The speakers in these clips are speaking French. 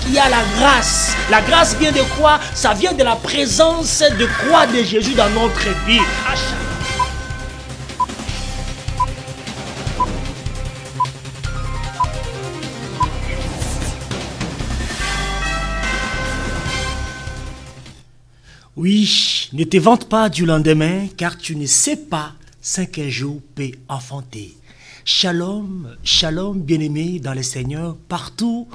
qu'il y a la grâce. La grâce vient de quoi? Ça vient de la présence de croix de Jésus dans notre vie. Oui, ne te vante pas du lendemain, car tu ne sais pas ce qu'un jour peut enfanter. Shalom, shalom, bien-aimés dans le Seigneur, partout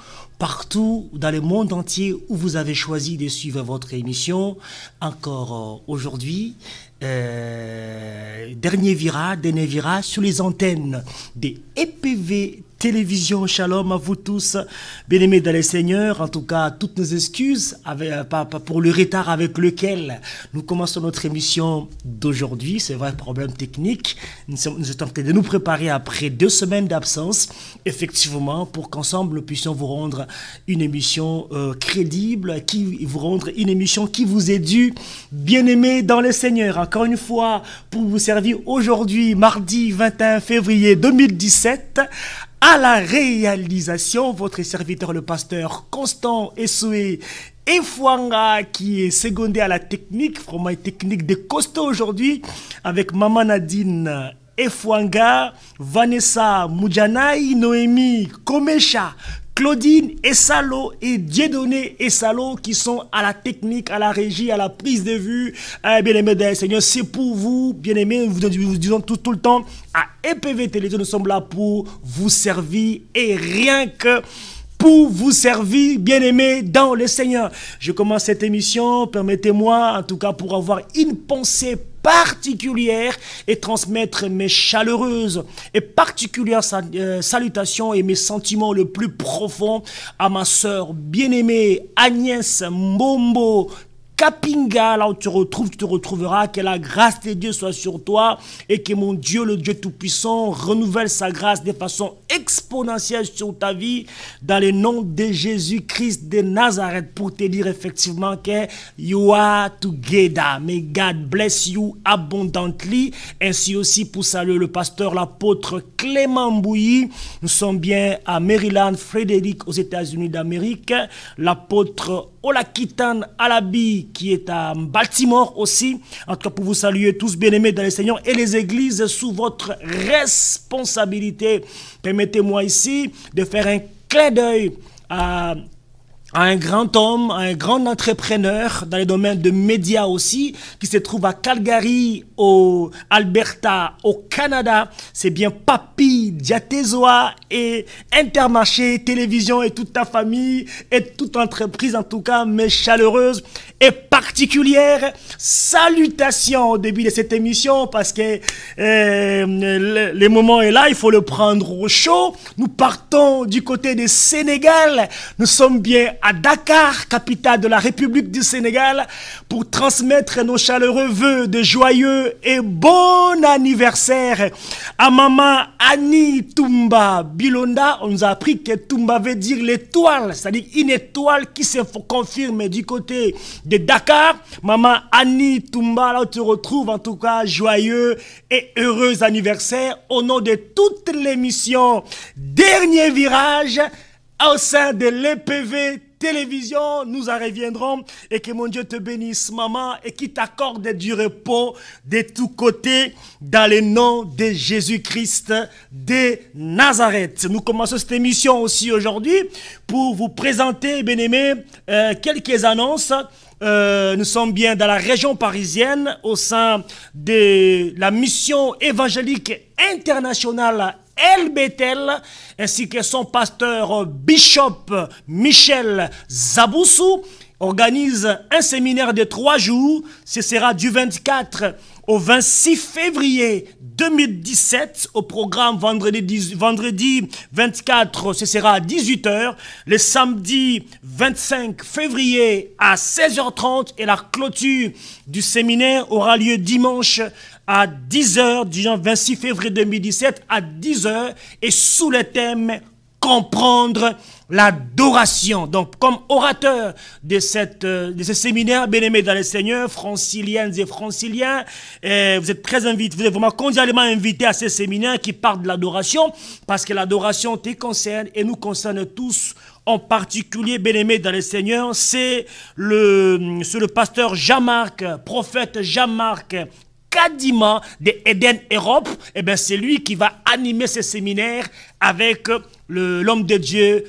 dans le monde entier où vous avez choisi de suivre votre émission. Encore aujourd'hui, dernier virage sur les antennes des EPV Télévision. Shalom à vous tous, bien-aimés dans le Seigneur. En tout cas, toutes nos excuses pour le retard avec lequel nous commençons notre émission d'aujourd'hui. C'est vrai, problème technique. Nous sommes en train de nous préparer après 2 semaines d'absence, effectivement, pour qu'ensemble nous puissions vous rendre une émission crédible, une émission qui vous est due, bien-aimés dans le Seigneur. Encore une fois, pour vous servir aujourd'hui, mardi 21 février 2017, à la réalisation, votre serviteur, le pasteur Constant Essoué Efwanga, qui est secondé à la technique, vraiment une technique de costaud aujourd'hui, avec Maman Nadine Efwanga, Vanessa Moudjanaï, Noémie Komesha, Claudine Essalo et Dieudonné Essalo qui sont à la technique, à la régie, à la prise de vue. Bien-aimés dans le Seigneur, c'est pour vous, bien-aimés, vous disons tout le temps, à EPV Télévision, nous sommes là pour vous servir et rien que pour vous servir, bien-aimés dans le Seigneur. Je commence cette émission, permettez-moi, en tout cas, pour avoir une pensée particulière et transmettre mes chaleureuses et particulières salutations et mes sentiments le plus profonds à ma sœur bien-aimée Agnès Mbombo Kapinga, là où tu te retrouveras, que la grâce de Dieu soit sur toi et que mon Dieu, le Dieu Tout-Puissant, renouvelle sa grâce de façon exponentielle sur ta vie dans le nom de Jésus-Christ de Nazareth pour te dire effectivement que you are together. May God bless you abundantly. Ainsi aussi pour saluer le pasteur, l'apôtre Clément Mbouyi. Nous sommes bien à Maryland, Frédéric, aux États-Unis d'Amérique. L'apôtre Olakitan Alabi qui est à Baltimore aussi. En tout cas, pour vous saluer tous, bien-aimés dans le Seigneur, et les églises sous votre responsabilité. Permettez-moi ici de faire un clin d'œil à un grand homme, à un grand entrepreneur dans les domaines de médias aussi, qui se trouve à Calgary, au Alberta, au Canada. C'est bien Papi Diatezoa et Intermarché, Télévision et toute ta famille et toute entreprise, en tout cas, mes chaleureuses et particulières salutations au début de cette émission parce que le moment est là, il faut le prendre au chaud. Nous partons du côté du Sénégal. Nous sommes bien à Dakar, capitale de la République du Sénégal, pour transmettre nos chaleureux vœux de joyeux et bon anniversaire à maman Annie Toumba Bilonda. On nous a appris que Toumba veut dire l'étoile, c'est-à-dire une étoile qui se confirme du côté de Dakar. Maman Annie Toumba, là où tu retrouves en tout cas joyeux et heureux anniversaire au nom de toute l'émission Dernier Virage au sein de l'EPV Télévision. Nous en reviendrons et que mon Dieu te bénisse, maman, et qu'il t'accorde du repos de tous côtés dans le nom de Jésus-Christ de Nazareth. Nous commençons cette émission aussi aujourd'hui pour vous présenter, bien-aimés, quelques annonces. Nous sommes bien dans la région parisienne au sein de la mission évangélique internationale El Bethel, ainsi que son pasteur Bishop Michel Zaboussou organise un séminaire de 3 jours. Ce sera du 24 au 26 février 2017 au programme vendredi 24, ce sera à 18 h, le samedi 25 février à 16h30 et la clôture du séminaire aura lieu dimanche à 10 h, du 26 février 2017 à 10 h et sous le thème comprendre l'adoration. Donc, comme orateur de ce séminaire, bien-aimés dans le Seigneur, franciliennes et franciliens, vous êtes très invités, vous êtes vraiment cordialement invités à ce séminaire qui parle de l'adoration, parce que l'adoration te concerne et nous concerne tous, en particulier, bien-aimés dans le Seigneur. C'est le pasteur Jean-Marc, prophète Jean-Marc Kadima de Eden Europe. Et bien, c'est lui qui va animer ce séminaire avec l'homme de Dieu,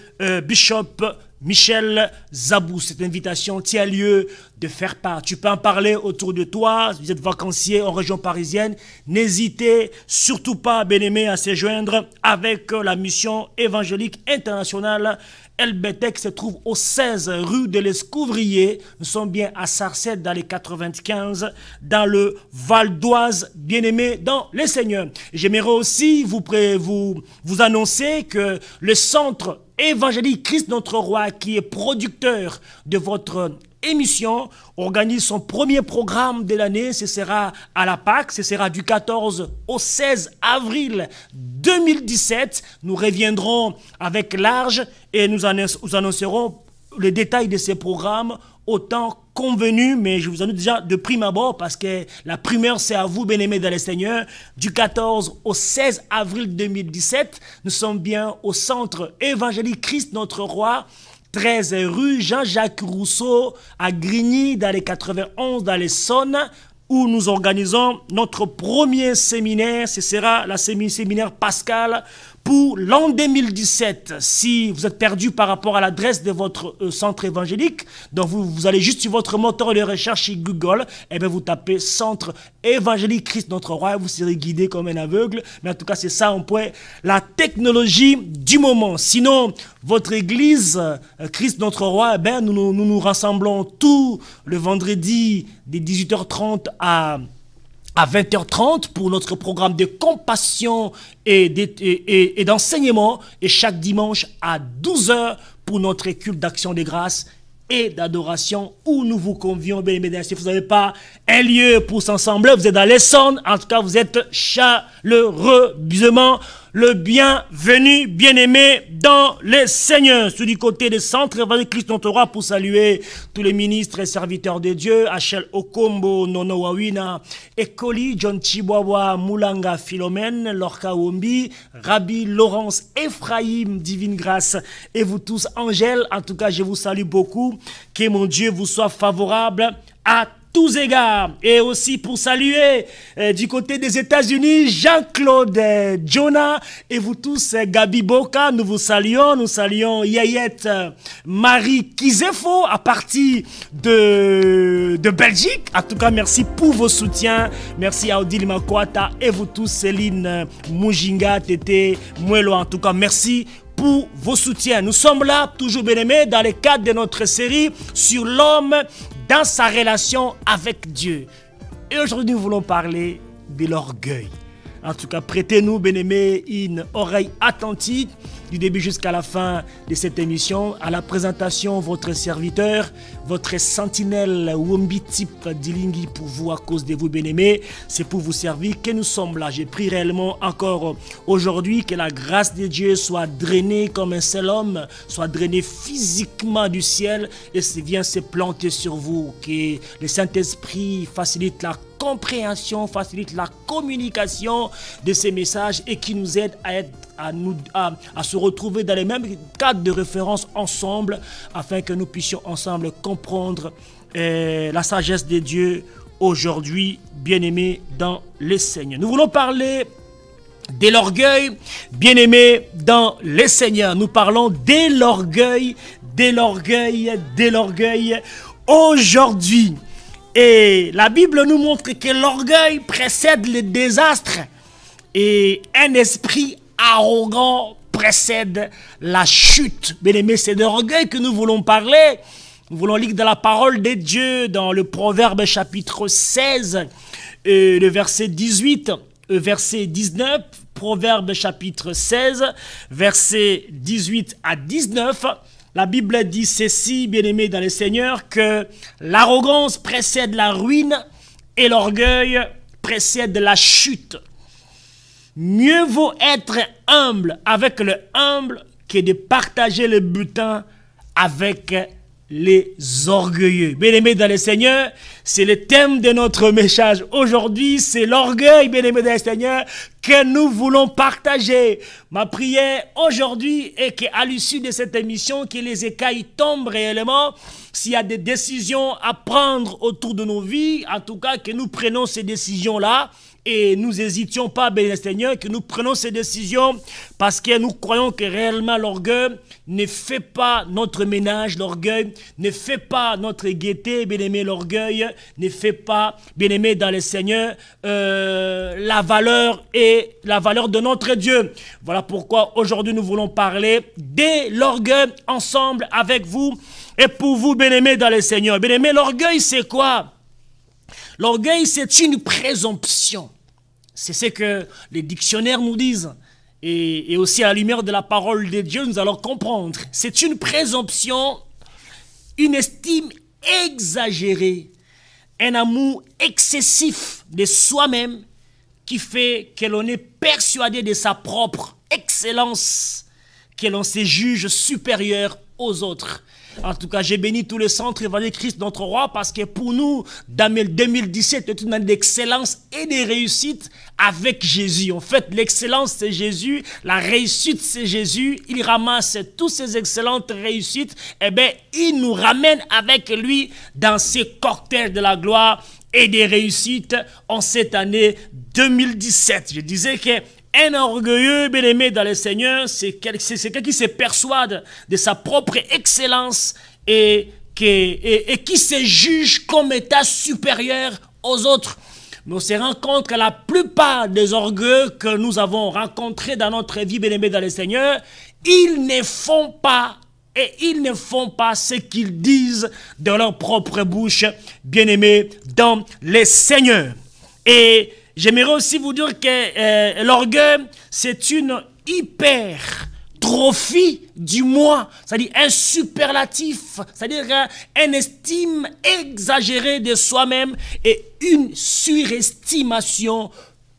Bishop Michel Zabou. Cette invitation tient lieu de faire part. Tu peux en parler autour de toi. Vous êtes vacancier en région parisienne. N'hésitez surtout pas, bien-aimés, à se joindre avec la mission évangélique internationale. LBTEC se trouve au 16 rue de l'Escouvrier. Nous sommes bien à Sarcelles dans les 95, dans le Val d'Oise, bien-aimés dans les Seigneurs. J'aimerais aussi vous annoncer que le centre évangélique Christ notre Roi, qui est producteur de votre émission, organise son premier programme de l'année. Ce sera à la Pâque, ce sera du 14 au 16 avril 2017. Nous reviendrons avec large et nous annoncerons les détails de ces programmes au temps convenu, mais je vous annonce déjà de prime abord parce que la primeur c'est à vous, bien-aimés dans le Seigneur. Du 14 au 16 avril 2017, nous sommes bien au centre évangélique Christ notre Roi, 13 rue Jean-Jacques Rousseau à Grigny dans les 91 dans les Saônes, où nous organisons notre premier séminaire. Ce sera la séminaire Pascal pour l'an 2017. Si vous êtes perdu par rapport à l'adresse de votre centre évangélique, donc vous allez juste sur votre moteur de recherche chez Google, et bien vous tapez Centre évangélique Christ notre Roi, vous serez guidé comme un aveugle. Mais en tout cas, c'est ça un point, la technologie du moment. Sinon, votre église, Christ notre Roi, eh bien, nous rassemblons tout le vendredi de 18h30 à 20h30 pour notre programme de compassion et d'enseignement, et chaque dimanche à 12h pour notre culte d'action des grâces et d'adoration, où nous vous convions, bien aimés. Si vous n'avez pas un lieu pour s'assembler, vous êtes dans l'Essonne, en tout cas vous êtes chaleureusement le bienvenu, bien-aimé dans le Seigneur. Sur du côté des centres évangéliques Christ notre Roi, pour saluer tous les ministres et serviteurs de Dieu, Achel Okombo, Nono Wawina, Ekoli, John Chiboawa, Moulanga Philomène, Lorca Wombi, Rabbi Laurence Ephraim, Divine Grâce, et vous tous, Angèle. En tout cas, je vous salue beaucoup. Que mon Dieu vous soit favorable à tous égards. Et aussi pour saluer du côté des États-Unis, Jean-Claude Jonah, et vous tous, Gabi Boka, nous vous saluons. Nous saluons Yayette Marie Kizefo à partir de Belgique. En tout cas, merci pour vos soutiens. Merci à Odile Makwata et vous tous, Céline Mujinga, Tété Muelo. En tout cas, merci pour vos soutiens. Nous sommes là, toujours bien-aimés, dans le cadre de notre série sur l'homme dans sa relation avec Dieu. Et aujourd'hui, nous voulons parler de l'orgueil. En tout cas, prêtez-nous, bien-aimés, une oreille attentive du début jusqu'à la fin de cette émission. À la présentation, votre serviteur, votre sentinelle Wombi type Dilingui pour vous, à cause de vous, bien-aimés. C'est pour vous servir que nous sommes là. J'ai pris réellement encore aujourd'hui que la grâce de Dieu soit drainée comme un seul homme, soit drainée physiquement du ciel et vient se planter sur vous. Que le Saint-Esprit facilite la compréhension, facilite la communication de ces messages et qui nous aide à se retrouver dans les mêmes cadres de référence ensemble, afin que nous puissions ensemble comprendre la sagesse de Dieu aujourd'hui, bien-aimés dans les Seigneurs. Nous voulons parler de l'orgueil, bien-aimés dans les Seigneurs. Nous parlons de l'orgueil, aujourd'hui. Et la Bible nous montre que l'orgueil précède le désastre et un esprit arrogant précède la chute. Bien-aimés, c'est de l'orgueil que nous voulons parler. Nous voulons lire dans la parole de Dieu, dans le Proverbe chapitre 16, le verset 18, verset 19, Proverbe chapitre 16, verset 18 à 19. La Bible dit ceci, bien-aimés dans le Seigneur, que l'arrogance précède la ruine et l'orgueil précède la chute. Mieux vaut être humble avec le humble que de partager le butin avec les orgueilleux. Bien-aimés dans le Seigneur, c'est le thème de notre message. Aujourd'hui, c'est l'orgueil, bien-aimés dans le Seigneur, que nous voulons partager. Ma prière aujourd'hui est qu'à l'issue de cette émission, que les écailles tombent réellement. S'il y a des décisions à prendre autour de nos vies, en tout cas, que nous prenons ces décisions-là. Et nous n'hésitions pas, bien Seigneur, que nous prenons ces décisions parce que nous croyons que réellement l'orgueil ne fait pas notre ménage, l'orgueil ne fait pas notre gaieté, bien-aimé, l'orgueil ne fait pas, bien-aimé, dans le Seigneur, la valeur de notre Dieu. Voilà pourquoi aujourd'hui nous voulons parler de l'orgueil ensemble avec vous et pour vous, bien-aimé, dans le Seigneur. Bien-aimé, l'orgueil, c'est quoi? L'orgueil, c'est une présomption. C'est ce que les dictionnaires nous disent. Et aussi à la lumière de la parole de Dieu, nous allons comprendre. C'est une présomption, une estime exagérée, un amour excessif de soi-même qui fait que l'on est persuadé de sa propre excellence, que l'on se juge supérieur aux autres. En tout cas, j'ai béni tout le centre évangélique Christ notre roi parce que pour nous, dans 2017, c'est une année d'excellence et de réussite avec Jésus. En fait, l'excellence, c'est Jésus. La réussite, c'est Jésus. Il ramasse toutes ces excellentes réussites. Eh bien, il nous ramène avec lui dans ces cocktails de la gloire et des réussites en cette année 2017. Je disais que un orgueilleux, bien-aimé dans le Seigneur, c'est quelqu'un qui se persuade de sa propre excellence et qui se juge comme état supérieur aux autres. Mais on se rend compte que la plupart des orgueilleux que nous avons rencontrés dans notre vie, bien-aimé dans le Seigneur, ils ne font pas ce qu'ils disent de leur propre bouche, bien-aimés dans le Seigneur. Et j'aimerais aussi vous dire que l'orgueil, c'est une hypertrophie du moi, c'est-à-dire un superlatif, c'est-à-dire une estime exagérée de soi-même et une surestimation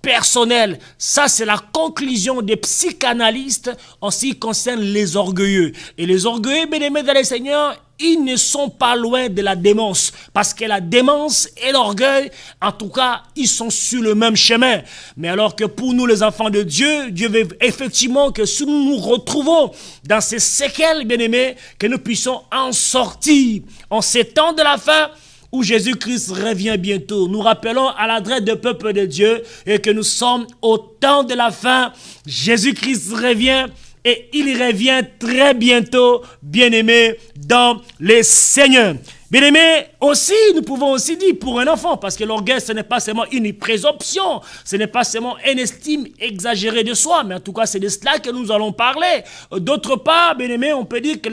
personnelle. Ça, c'est la conclusion des psychanalystes en ce qui concerne les orgueilleux. Et les orgueilleux, bien-aimés dans le Seigneur, ils ne sont pas loin de la démence. Parce que la démence et l'orgueil, en tout cas, ils sont sur le même chemin. Mais alors que pour nous, les enfants de Dieu, Dieu veut effectivement que si nous nous retrouvons dans ces séquelles, bien-aimés, que nous puissions en sortir en ces temps de la fin, où Jésus-Christ revient bientôt. Nous rappelons à l'adresse du peuple de Dieu et que nous sommes au temps de la fin. Jésus-Christ revient et il revient très bientôt, bien-aimé, dans les Seigneurs. Bien-aimé, aussi, nous pouvons aussi dire pour un enfant, parce que l'orgueil, ce n'est pas seulement une présomption, ce n'est pas seulement une estime exagérée de soi, mais en tout cas, c'est de cela que nous allons parler. D'autre part, bien-aimé, on peut dire que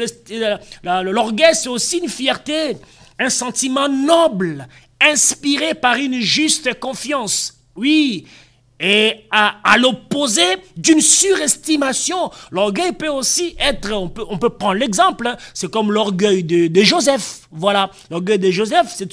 l'orgueil, c'est aussi une fierté, un sentiment noble, inspiré par une juste confiance. Oui, et à l'opposé d'une surestimation. L'orgueil peut aussi être, on peut prendre l'exemple, hein, c'est comme l'orgueil de Joseph. Voilà, l'orgueil de Joseph, c'est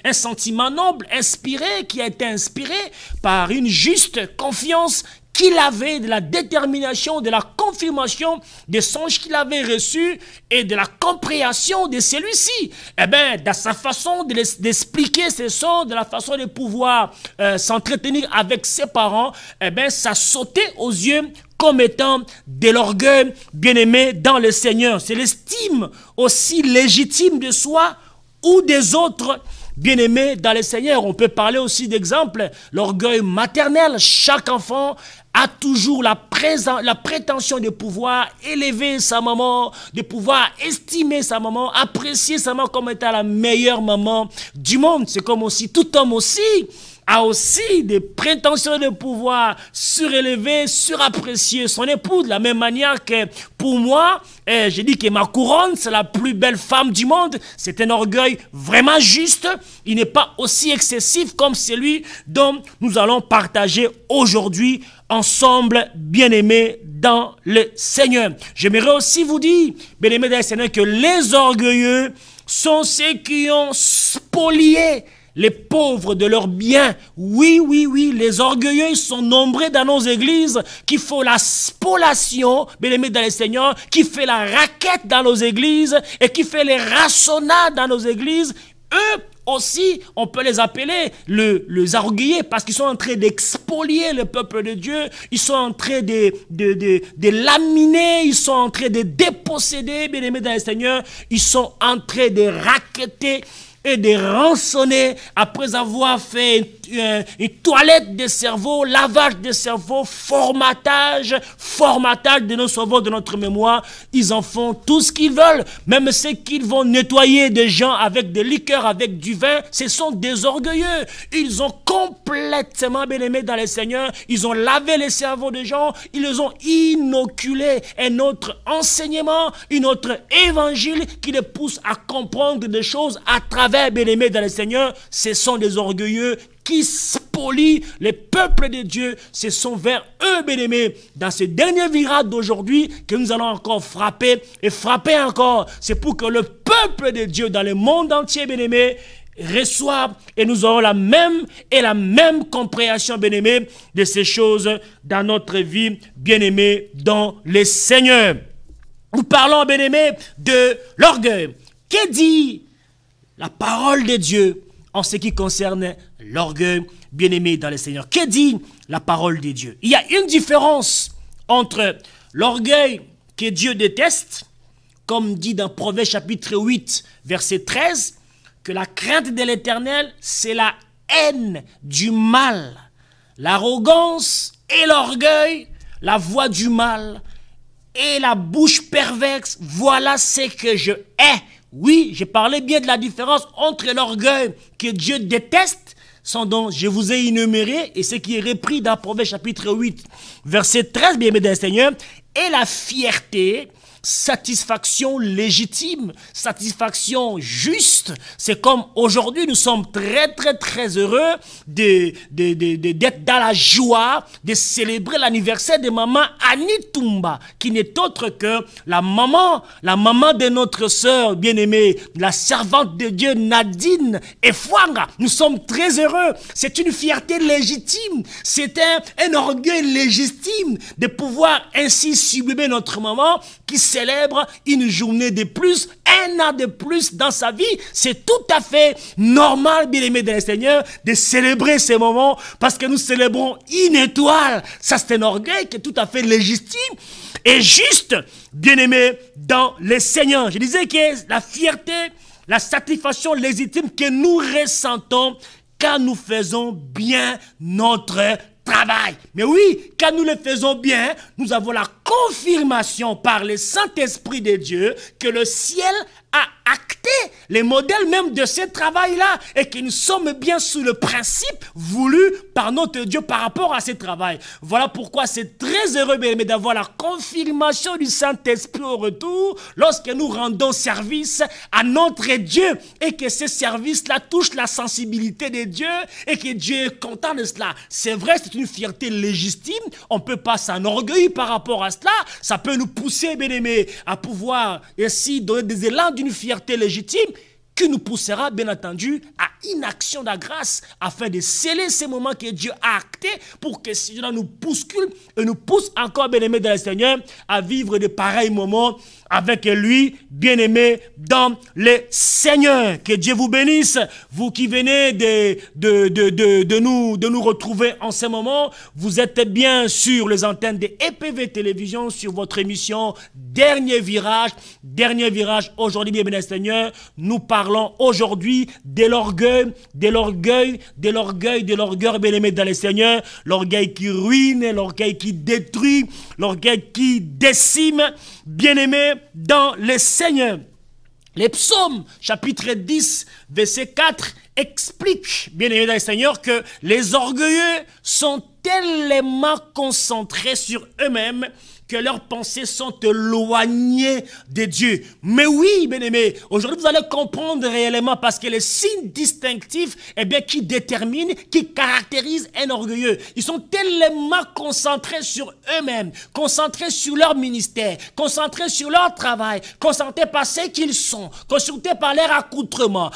un sentiment noble, inspiré, qui a été inspiré par une juste confiance qu'il avait, de la détermination, de la confirmation des songes qu'il avait reçus et de la compréhension de celui-ci. Eh bien, dans sa façon d'expliquer ces songes, de la façon de pouvoir s'entretenir avec ses parents, eh bien, ça sautait aux yeux comme étant de l'orgueil bien-aimé dans le Seigneur. C'est l'estime aussi légitime de soi ou des autres bien-aimés dans le Seigneur. On peut parler aussi d'exemple, l'orgueil maternel. Chaque enfant a toujours la prétention de pouvoir élever sa maman, de pouvoir estimer sa maman, apprécier sa maman comme étant la meilleure maman du monde. C'est comme aussi tout homme aussi a aussi des prétentions de pouvoir surélever, surapprécier son époux, de la même manière que pour moi, j'ai dit que ma couronne, c'est la plus belle femme du monde. C'est un orgueil vraiment juste. Il n'est pas aussi excessif comme celui dont nous allons partager aujourd'hui ensemble, bien-aimés dans le Seigneur. J'aimerais aussi vous dire, bien-aimés dans le Seigneur, que les orgueilleux sont ceux qui ont spolié les pauvres de leurs biens. Oui, oui, oui, les orgueilleux sont nombreux dans nos églises qui font la spoliation, bien-aimés dans le Seigneur, qui fait la raquette dans nos églises et qui fait les ratonnades dans nos églises. Eux aussi, on peut les appeler les orgueilleux parce qu'ils sont en train d'expolier le peuple de Dieu. Ils sont en train de laminer, ils sont en train de déposséder, bien-aimés dans le Seigneur. Ils sont en train de raqueter et de rançonner après avoir fait une toilette de cerveau, lavage de cerveau, formatage de nos cerveaux, de notre mémoire. Ils en font tout ce qu'ils veulent. Même ceux qu'ils vont nettoyer des gens avec des liqueurs, avec du vin, ce sont des orgueilleux. Ils ont complètement, bien-aimés dans le Seigneur, ils ont lavé les cerveaux des gens, ils les ont inoculé un autre enseignement, une autre évangile qui les pousse à comprendre des choses à travers, bien-aimés dans le Seigneur. Ce sont des orgueilleux qui spolient les peuples de Dieu. Ce sont vers eux, bien-aimés, dans ce dernier virage d'aujourd'hui que nous allons encore frapper et frapper encore. C'est pour que le peuple de Dieu dans le monde entier, bien-aimés, reçoive et nous aurons la même compréhension, bien-aimés, de ces choses dans notre vie, bien-aimés, dans le Seigneur. Nous parlons, bien-aimés, de l'orgueil. Que dit la parole de Dieu en ce qui concerne l'orgueil, bien-aimé dans le Seigneur? Que dit la parole de Dieu? Il y a une différence entre l'orgueil que Dieu déteste, comme dit dans Proverbe chapitre 8, verset 13, que la crainte de l'Éternel, c'est la haine du mal. L'arrogance et l'orgueil, la voix du mal et la bouche perverse, voilà ce que je hais. Oui, j'ai parlé bien de la différence entre l'orgueil que Dieu déteste, sans dont je vous ai énuméré, et ce qui est repris dans Proverbe chapitre 8, verset 13, bien aimé dans le Seigneur, et la fierté, satisfaction légitime, satisfaction juste. C'est comme aujourd'hui, nous sommes très heureux d'être dans la joie, de célébrer l'anniversaire de maman Annie Toumba, qui n'est autre que la maman de notre sœur bien-aimée, la servante de Dieu Nadine Efwanga. Nous sommes très heureux. C'est une fierté légitime. C'est un orgueil légitime de pouvoir ainsi sublimer notre maman qui célèbre une journée de plus, un an de plus dans sa vie. C'est tout à fait normal, bien-aimé dans le Seigneur, de célébrer ces moments parce que nous célébrons une étoile. Ça, c'est un orgueil qui est tout à fait légitime et juste, bien-aimé dans le Seigneur. Je disais que la fierté, la satisfaction légitime que nous ressentons quand nous faisons bien notre travail. Mais oui, quand nous le faisons bien, nous avons la confirmation par le Saint-Esprit de Dieu que le ciel a acté les modèles même de ce travail-là et que nous sommes bien sous le principe voulu par notre Dieu par rapport à ce travail. Voilà pourquoi c'est très heureux d'avoir la confirmation du Saint-Esprit au retour lorsque nous rendons service à notre Dieu et que ce service-là touche la sensibilité de Dieu et que Dieu est content de cela. C'est vrai, c'est une fierté légitime. On ne peut pas s'enorgueillir par rapport à cela. Ça peut nous pousser, bien-aimés, à pouvoir ainsi donner des élans d'une fierté légitime qui nous poussera, bien entendu, à une action de grâce afin de sceller ces moments que Dieu a actés pour que cela nous bouscule et nous pousse encore, bien-aimés dans le Seigneur, à vivre de pareils moments avec lui, bien-aimés dans le Seigneur. Que Dieu vous bénisse, vous qui venez de nous retrouver en ce moment. Vous êtes bien sur les antennes de EPV Télévision, sur votre émission Dernier Virage. Dernier Virage, aujourd'hui, bien-aimés dans le Seigneur, nous parlons aujourd'hui de l'orgueil, bien-aimés dans le Seigneur, l'orgueil qui ruine, l'orgueil qui détruit, l'orgueil qui décime, bien-aimés dans le Seigneur. Les psaumes, chapitre 10, verset 4, expliquent, bien-aimés dans le Seigneur, que les orgueilleux sont tellement concentrés sur eux-mêmes que leurs pensées sont éloignées de Dieu. Mais oui, bien-aimés, aujourd'hui vous allez comprendre réellement parce que les signes distinctifs, eh bien, qui déterminent, qui caractérisent un orgueilleux. Ils sont tellement concentrés sur eux-mêmes, concentrés sur leur ministère, concentrés sur leur travail, concentrés par ce qu'ils sont, concentrés par leur accoutrement,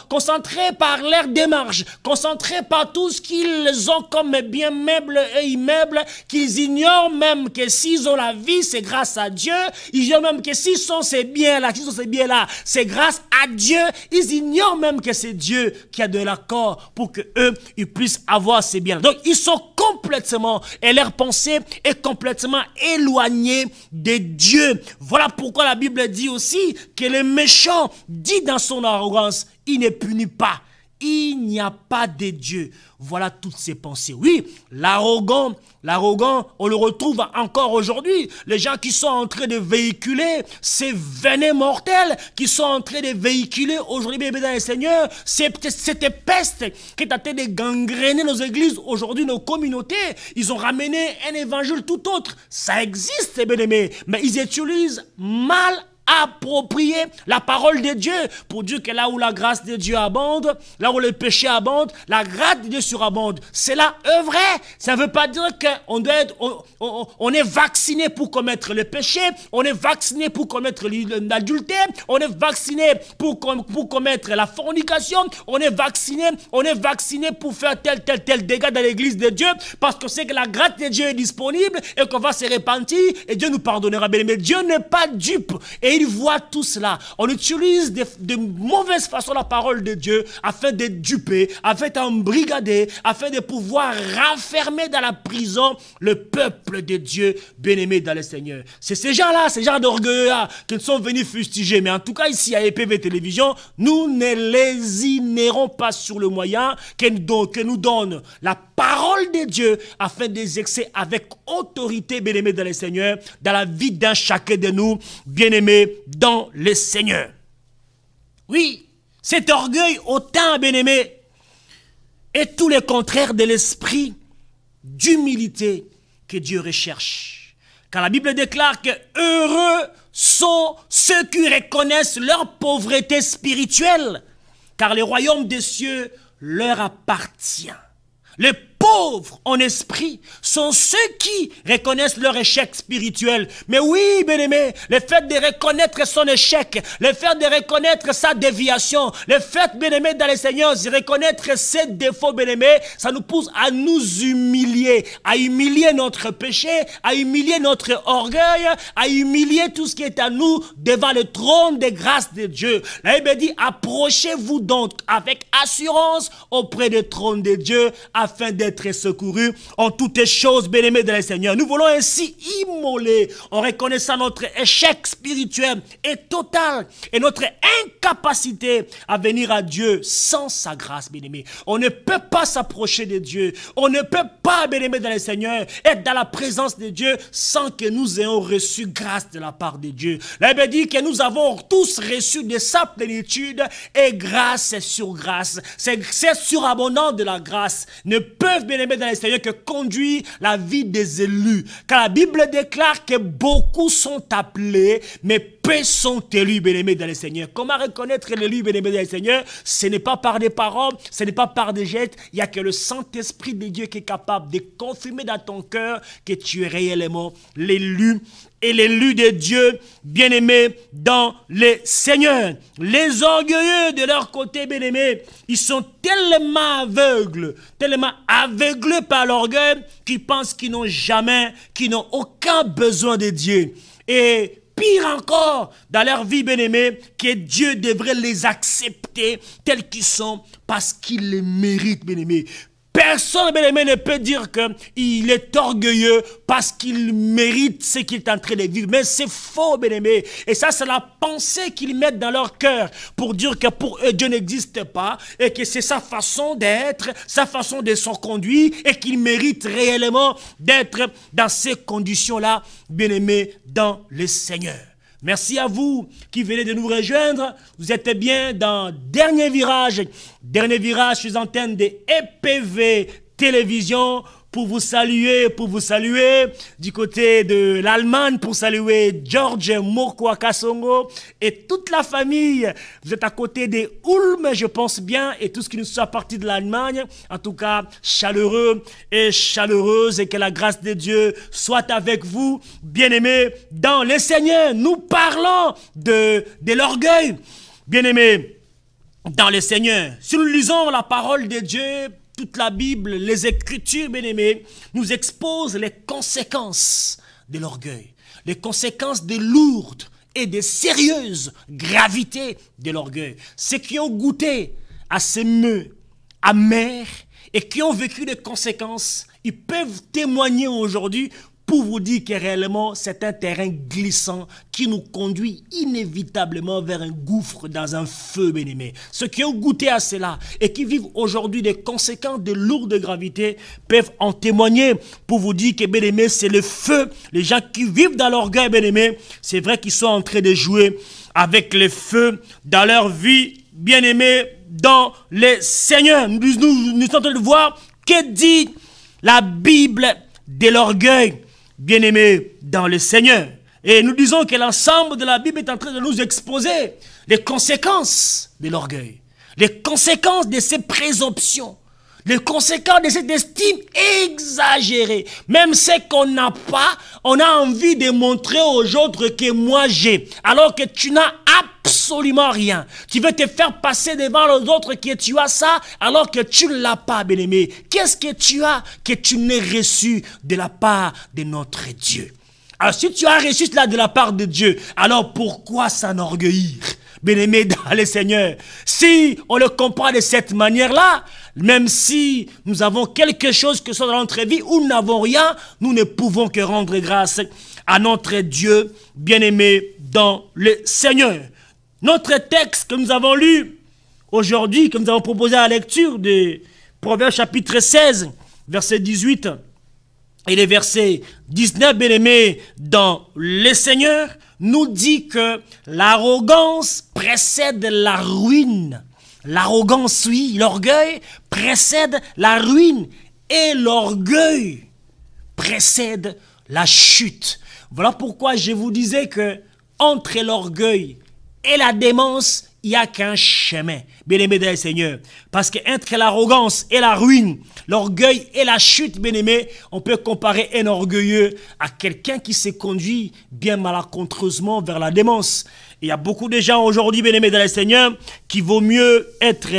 concentrés concentrés par leur démarche, concentrés par tout ce qu'ils ont comme bien meubles et immeubles, qu'ils ignorent même que s'ils ont la vie, c'est grâce à Dieu. Ils ignorent même que s'ils sont ces biens-là, c'est grâce à Dieu. Ils ignorent même que c'est Dieu qui a donné l'accord pour que eux, ils puissent avoir ces biens. Donc, ils sont complètement, et leur pensée est complètement éloignée de Dieu. Voilà pourquoi la Bible dit aussi que le méchant dit dans son arrogance, il ne punit pas. Il n'y a pas de Dieu. Voilà toutes ces pensées. Oui, l'arrogant, on le retrouve encore aujourd'hui. Les gens qui sont en train de véhiculer ces venin mortels, qui sont en train de véhiculer aujourd'hui, bien dans le Seigneur, cette peste qui est en train de gangréner nos églises, aujourd'hui nos communautés. Ils ont ramené un évangile tout autre. Ça existe, bien aimé, mais ils utilisent mal approprier la parole de Dieu pour dire que là où la grâce de Dieu abonde, là où le péché abonde, la grâce de Dieu surabonde. C'est là vrai. Ça ne veut pas dire qu'on doit être, on est vacciné pour commettre le péché, on est vacciné pour commettre l'adultère, on est vacciné pour commettre la fornication, on est vacciné pour faire tel dégât dans l'église de Dieu, parce qu'on sait que la grâce de Dieu est disponible et qu'on va se repentir et Dieu nous pardonnera. Mais Dieu n'est pas dupe. Et il voit tout cela. On utilise de mauvaise façon la parole de Dieu afin de duper, afin d'embrigader, afin de pouvoir renfermer dans la prison le peuple de Dieu bien-aimé dans le Seigneur. C'est ces gens-là, ces gens d'orgueil-là qui sont venus fustiger. Mais en tout cas, ici à EPV Télévision, nous ne lésinerons pas sur le moyen que nous donne la parole de Dieu afin d'exercer avec autorité, bien-aimé dans le Seigneur, dans la vie d'un chacun de nous, bien-aimé dans le Seigneur. Oui, cet orgueil autant, bien-aimé, est tout le contraire de l'esprit d'humilité que Dieu recherche. Car la Bible déclare que heureux sont ceux qui reconnaissent leur pauvreté spirituelle, car le royaume des cieux leur appartient. Les pauvres en esprit sont ceux qui reconnaissent leur échec spirituel. Mais oui, bien-aimé, le fait de reconnaître son échec, le fait de reconnaître sa déviation, le fait, bien-aimé, dans le Seigneur, de reconnaître ses défauts, bien-aimé, ça nous pousse à nous humilier, à humilier notre péché, à humilier notre orgueil, à humilier tout ce qui est à nous devant le trône des grâces de Dieu. La Bible dit, approchez-vous donc avec assurance auprès du trône de Dieu afin d'être secourus en toutes choses, bien-aimés dans le Seigneur. Nous voulons ainsi immoler en reconnaissant notre échec spirituel et total et notre incapacité à venir à Dieu sans sa grâce, bien-aimés. On ne peut pas s'approcher de Dieu. On ne peut pas, bien-aimés dans le Seigneur, être dans la présence de Dieu sans que nous ayons reçu grâce de la part de Dieu. La Bible dit que nous avons tous reçu de sa plénitude et grâce sur grâce. C'est surabondant de la grâce. Ne peuvent, bien-aimés dans le Seigneur, que conduire la vie des élus. Car la Bible déclare que beaucoup sont appelés, mais peu sont élus, bien-aimés dans le Seigneur. Comment reconnaître l'élu, bien-aimé dans le Seigneur? Ce n'est pas par des paroles, ce n'est pas par des gestes. Il n'y a que le Saint-Esprit de Dieu qui est capable de confirmer dans ton cœur que tu es réellement l'élu et l'élu de Dieu, bien-aimé dans le Seigneur. Les orgueilleux de leur côté, bien-aimés, ils sont tellement aveugles par l'orgueil qu'ils pensent qu'ils n'ont aucun besoin de Dieu. Et pire encore, dans leur vie, bien-aimée, que Dieu devrait les accepter tels qu'ils sont parce qu'ils les méritent, bien-aimés. Personne, bien-aimé, ne peut dire qu'il est orgueilleux parce qu'il mérite ce qu'il est en train de vivre. Mais c'est faux, bien-aimé. Et ça, c'est la pensée qu'ils mettent dans leur cœur pour dire que pour eux, Dieu n'existe pas et que c'est sa façon d'être, sa façon de se conduire et qu'il mérite réellement d'être dans ces conditions-là, bien-aimé, dans le Seigneur. Merci à vous qui venez de nous rejoindre. Vous êtes bien dans Dernier Virage sur les antennes de EPV Télévision. Pour vous saluer, du côté de l'Allemagne, pour saluer George Mokwa Kasongo et toute la famille. Vous êtes à côté des Ulm, je pense bien, et tout ce qui nous soit parti de l'Allemagne. En tout cas, chaleureux et chaleureuse, et que la grâce de Dieu soit avec vous, bien-aimés, dans le Seigneur. Nous parlons de l'orgueil, bien-aimés. dans le Seigneur. Si nous lisons la parole de Dieu, toute la Bible, les Écritures, bien-aimés, nous exposent les conséquences de l'orgueil, les conséquences des lourdes et des sérieuses gravités de l'orgueil. Ceux qui ont goûté à ces meux amers et qui ont vécu des conséquences, ils peuvent témoigner aujourd'hui pour vous dire que réellement c'est un terrain glissant qui nous conduit inévitablement vers un gouffre dans un feu, bien-aimé. Ceux qui ont goûté à cela et qui vivent aujourd'hui des conséquences de lourde gravité peuvent en témoigner pour vous dire que, bien-aimé, c'est le feu. Les gens qui vivent dans l'orgueil, bien-aimé, c'est vrai qu'ils sont en train de jouer avec le feu dans leur vie, bien-aimé, dans le Seigneur. Nous sommes en train de voir que dit la Bible de l'orgueil, bien-aimé, dans le Seigneur. Et nous disons que l'ensemble de la Bible est en train de nous exposer les conséquences de l'orgueil, les conséquences de ces présomptions, les conséquences de cette estime exagérée. Même ce qu'on n'a pas, on a envie de montrer aux autres que moi j'ai, alors que tu n'as absolument rien. Tu veux te faire passer devant les autres que tu as ça, alors que tu ne l'as pas, bien-aimé. Qu'est-ce que tu as que tu n'as reçu de la part de notre Dieu? Alors si tu as reçu cela de la part de Dieu, alors pourquoi s'enorgueillir, bien-aimé dans le Seigneur? Si on le comprend de cette manière-là, même si nous avons quelque chose que ce soit dans notre vie ou nous n'avons rien, nous ne pouvons que rendre grâce à notre Dieu bien-aimé dans le Seigneur. Notre texte que nous avons lu aujourd'hui, que nous avons proposé à la lecture de Proverbes chapitre 16, verset 18 et les versets 19, bien-aimé dans le Seigneur, nous dit que l'arrogance précède la ruine. L'arrogance, oui, l'orgueil précède la ruine et l'orgueil précède la chute. Voilà pourquoi je vous disais que entre l'orgueil et la démence, il n'y a qu'un chemin, bien-aimé dans le Seigneur. Parce qu'entre l'arrogance et la ruine, l'orgueil et la chute, bien-aimé, on peut comparer un orgueilleux à quelqu'un qui s'est conduit bien malencontreusement vers la démence. Il y a beaucoup de gens aujourd'hui, bien-aimés dans le Seigneur, qui vaut mieux être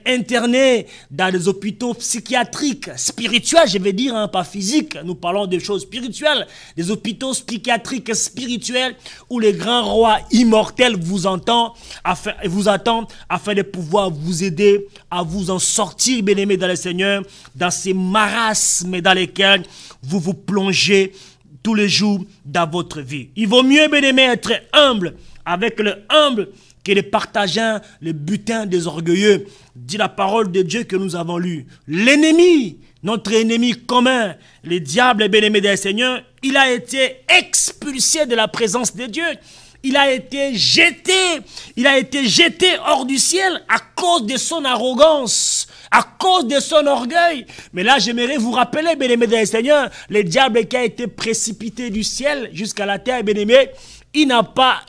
internés dans des hôpitaux psychiatriques, spirituels, je vais dire, hein, pas physiques. Nous parlons des choses spirituelles, des hôpitaux psychiatriques spirituels où les grands rois immortels vous attendent afin de pouvoir vous aider à vous en sortir, bien-aimés dans le Seigneur, dans ces marasmes dans lesquels vous vous plongez tous les jours dans votre vie. Il vaut mieux, bien-aimé, être humble avec le humble que de partager le butin des orgueilleux, dit la parole de Dieu que nous avons lue. L'ennemi, notre ennemi commun, le diable, bien-aimé des Seigneurs, il a été expulsé de la présence de Dieu. Il a été jeté hors du ciel à cause de son arrogance, à cause de son orgueil. Mais là, j'aimerais vous rappeler, bien-aimé des Seigneurs, le diable qui a été précipité du ciel jusqu'à la terre, bien-aimé, il n'a pas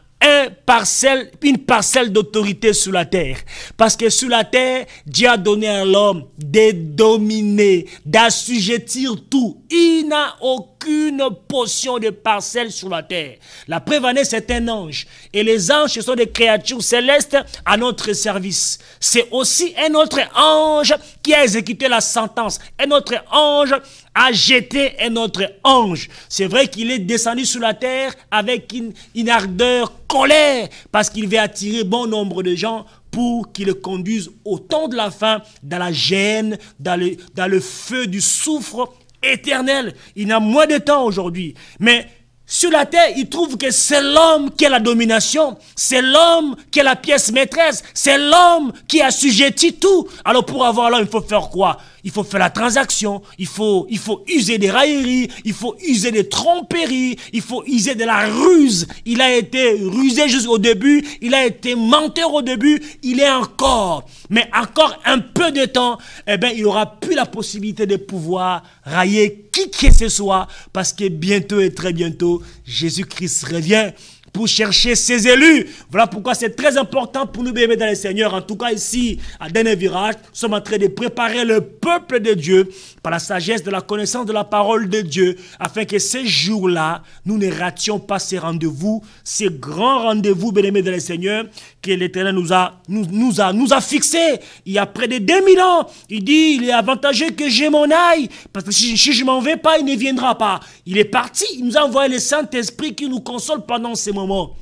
une parcelle d'autorité sur la terre. Parce que sur la terre, Dieu a donné à l'homme de dominer, d'assujettir tout. Il n'a aucune portion de parcelle sur la terre. La preuve en est, c'est un ange. Et les anges, ce sont des créatures célestes à notre service. C'est aussi un autre ange qui a exécuté la sentence. Un autre ange a jeté un autre ange. C'est vrai qu'il est descendu sur la terre avec une ardeur colère parce qu'il veut attirer bon nombre de gens pour qu'ils le conduisent au temps de la fin dans la gêne, dans le feu du soufre éternel. Il a moins de temps aujourd'hui. Mais sur la terre, il trouve que c'est l'homme qui a la domination. C'est l'homme qui est la pièce maîtresse. C'est l'homme qui assujettit tout. Alors pour avoir l'homme, il faut faire quoi? Il faut faire la transaction. Il faut user des railleries. Il faut user des tromperies. Il faut user de la ruse. Il a été rusé jusqu'au début. Il a été menteur au début. Il est encore. Mais encore un peu de temps, eh bien, il n'aura plus la possibilité de pouvoir railler qui que ce soit. Parce que bientôt et très bientôt, Jésus-Christ revient pour chercher ses élus. Voilà pourquoi c'est très important pour nous, bien-aimés dans le Seigneur. En tout cas, ici, à Dernier Virage, nous sommes en train de préparer le peuple de Dieu par la sagesse de la connaissance de la parole de Dieu, afin que ces jours-là, nous ne rations pas ces rendez-vous, ces grands rendez-vous, bien-aimés dans le Seigneur, que l'Éternel nous a fixés il y a près de 2000 ans. Il dit, il est avantageux que je m'en aille, parce que si je m'en vais pas, il ne viendra pas. Il est parti, il nous a envoyé le Saint-Esprit qui nous console pendant ces moments.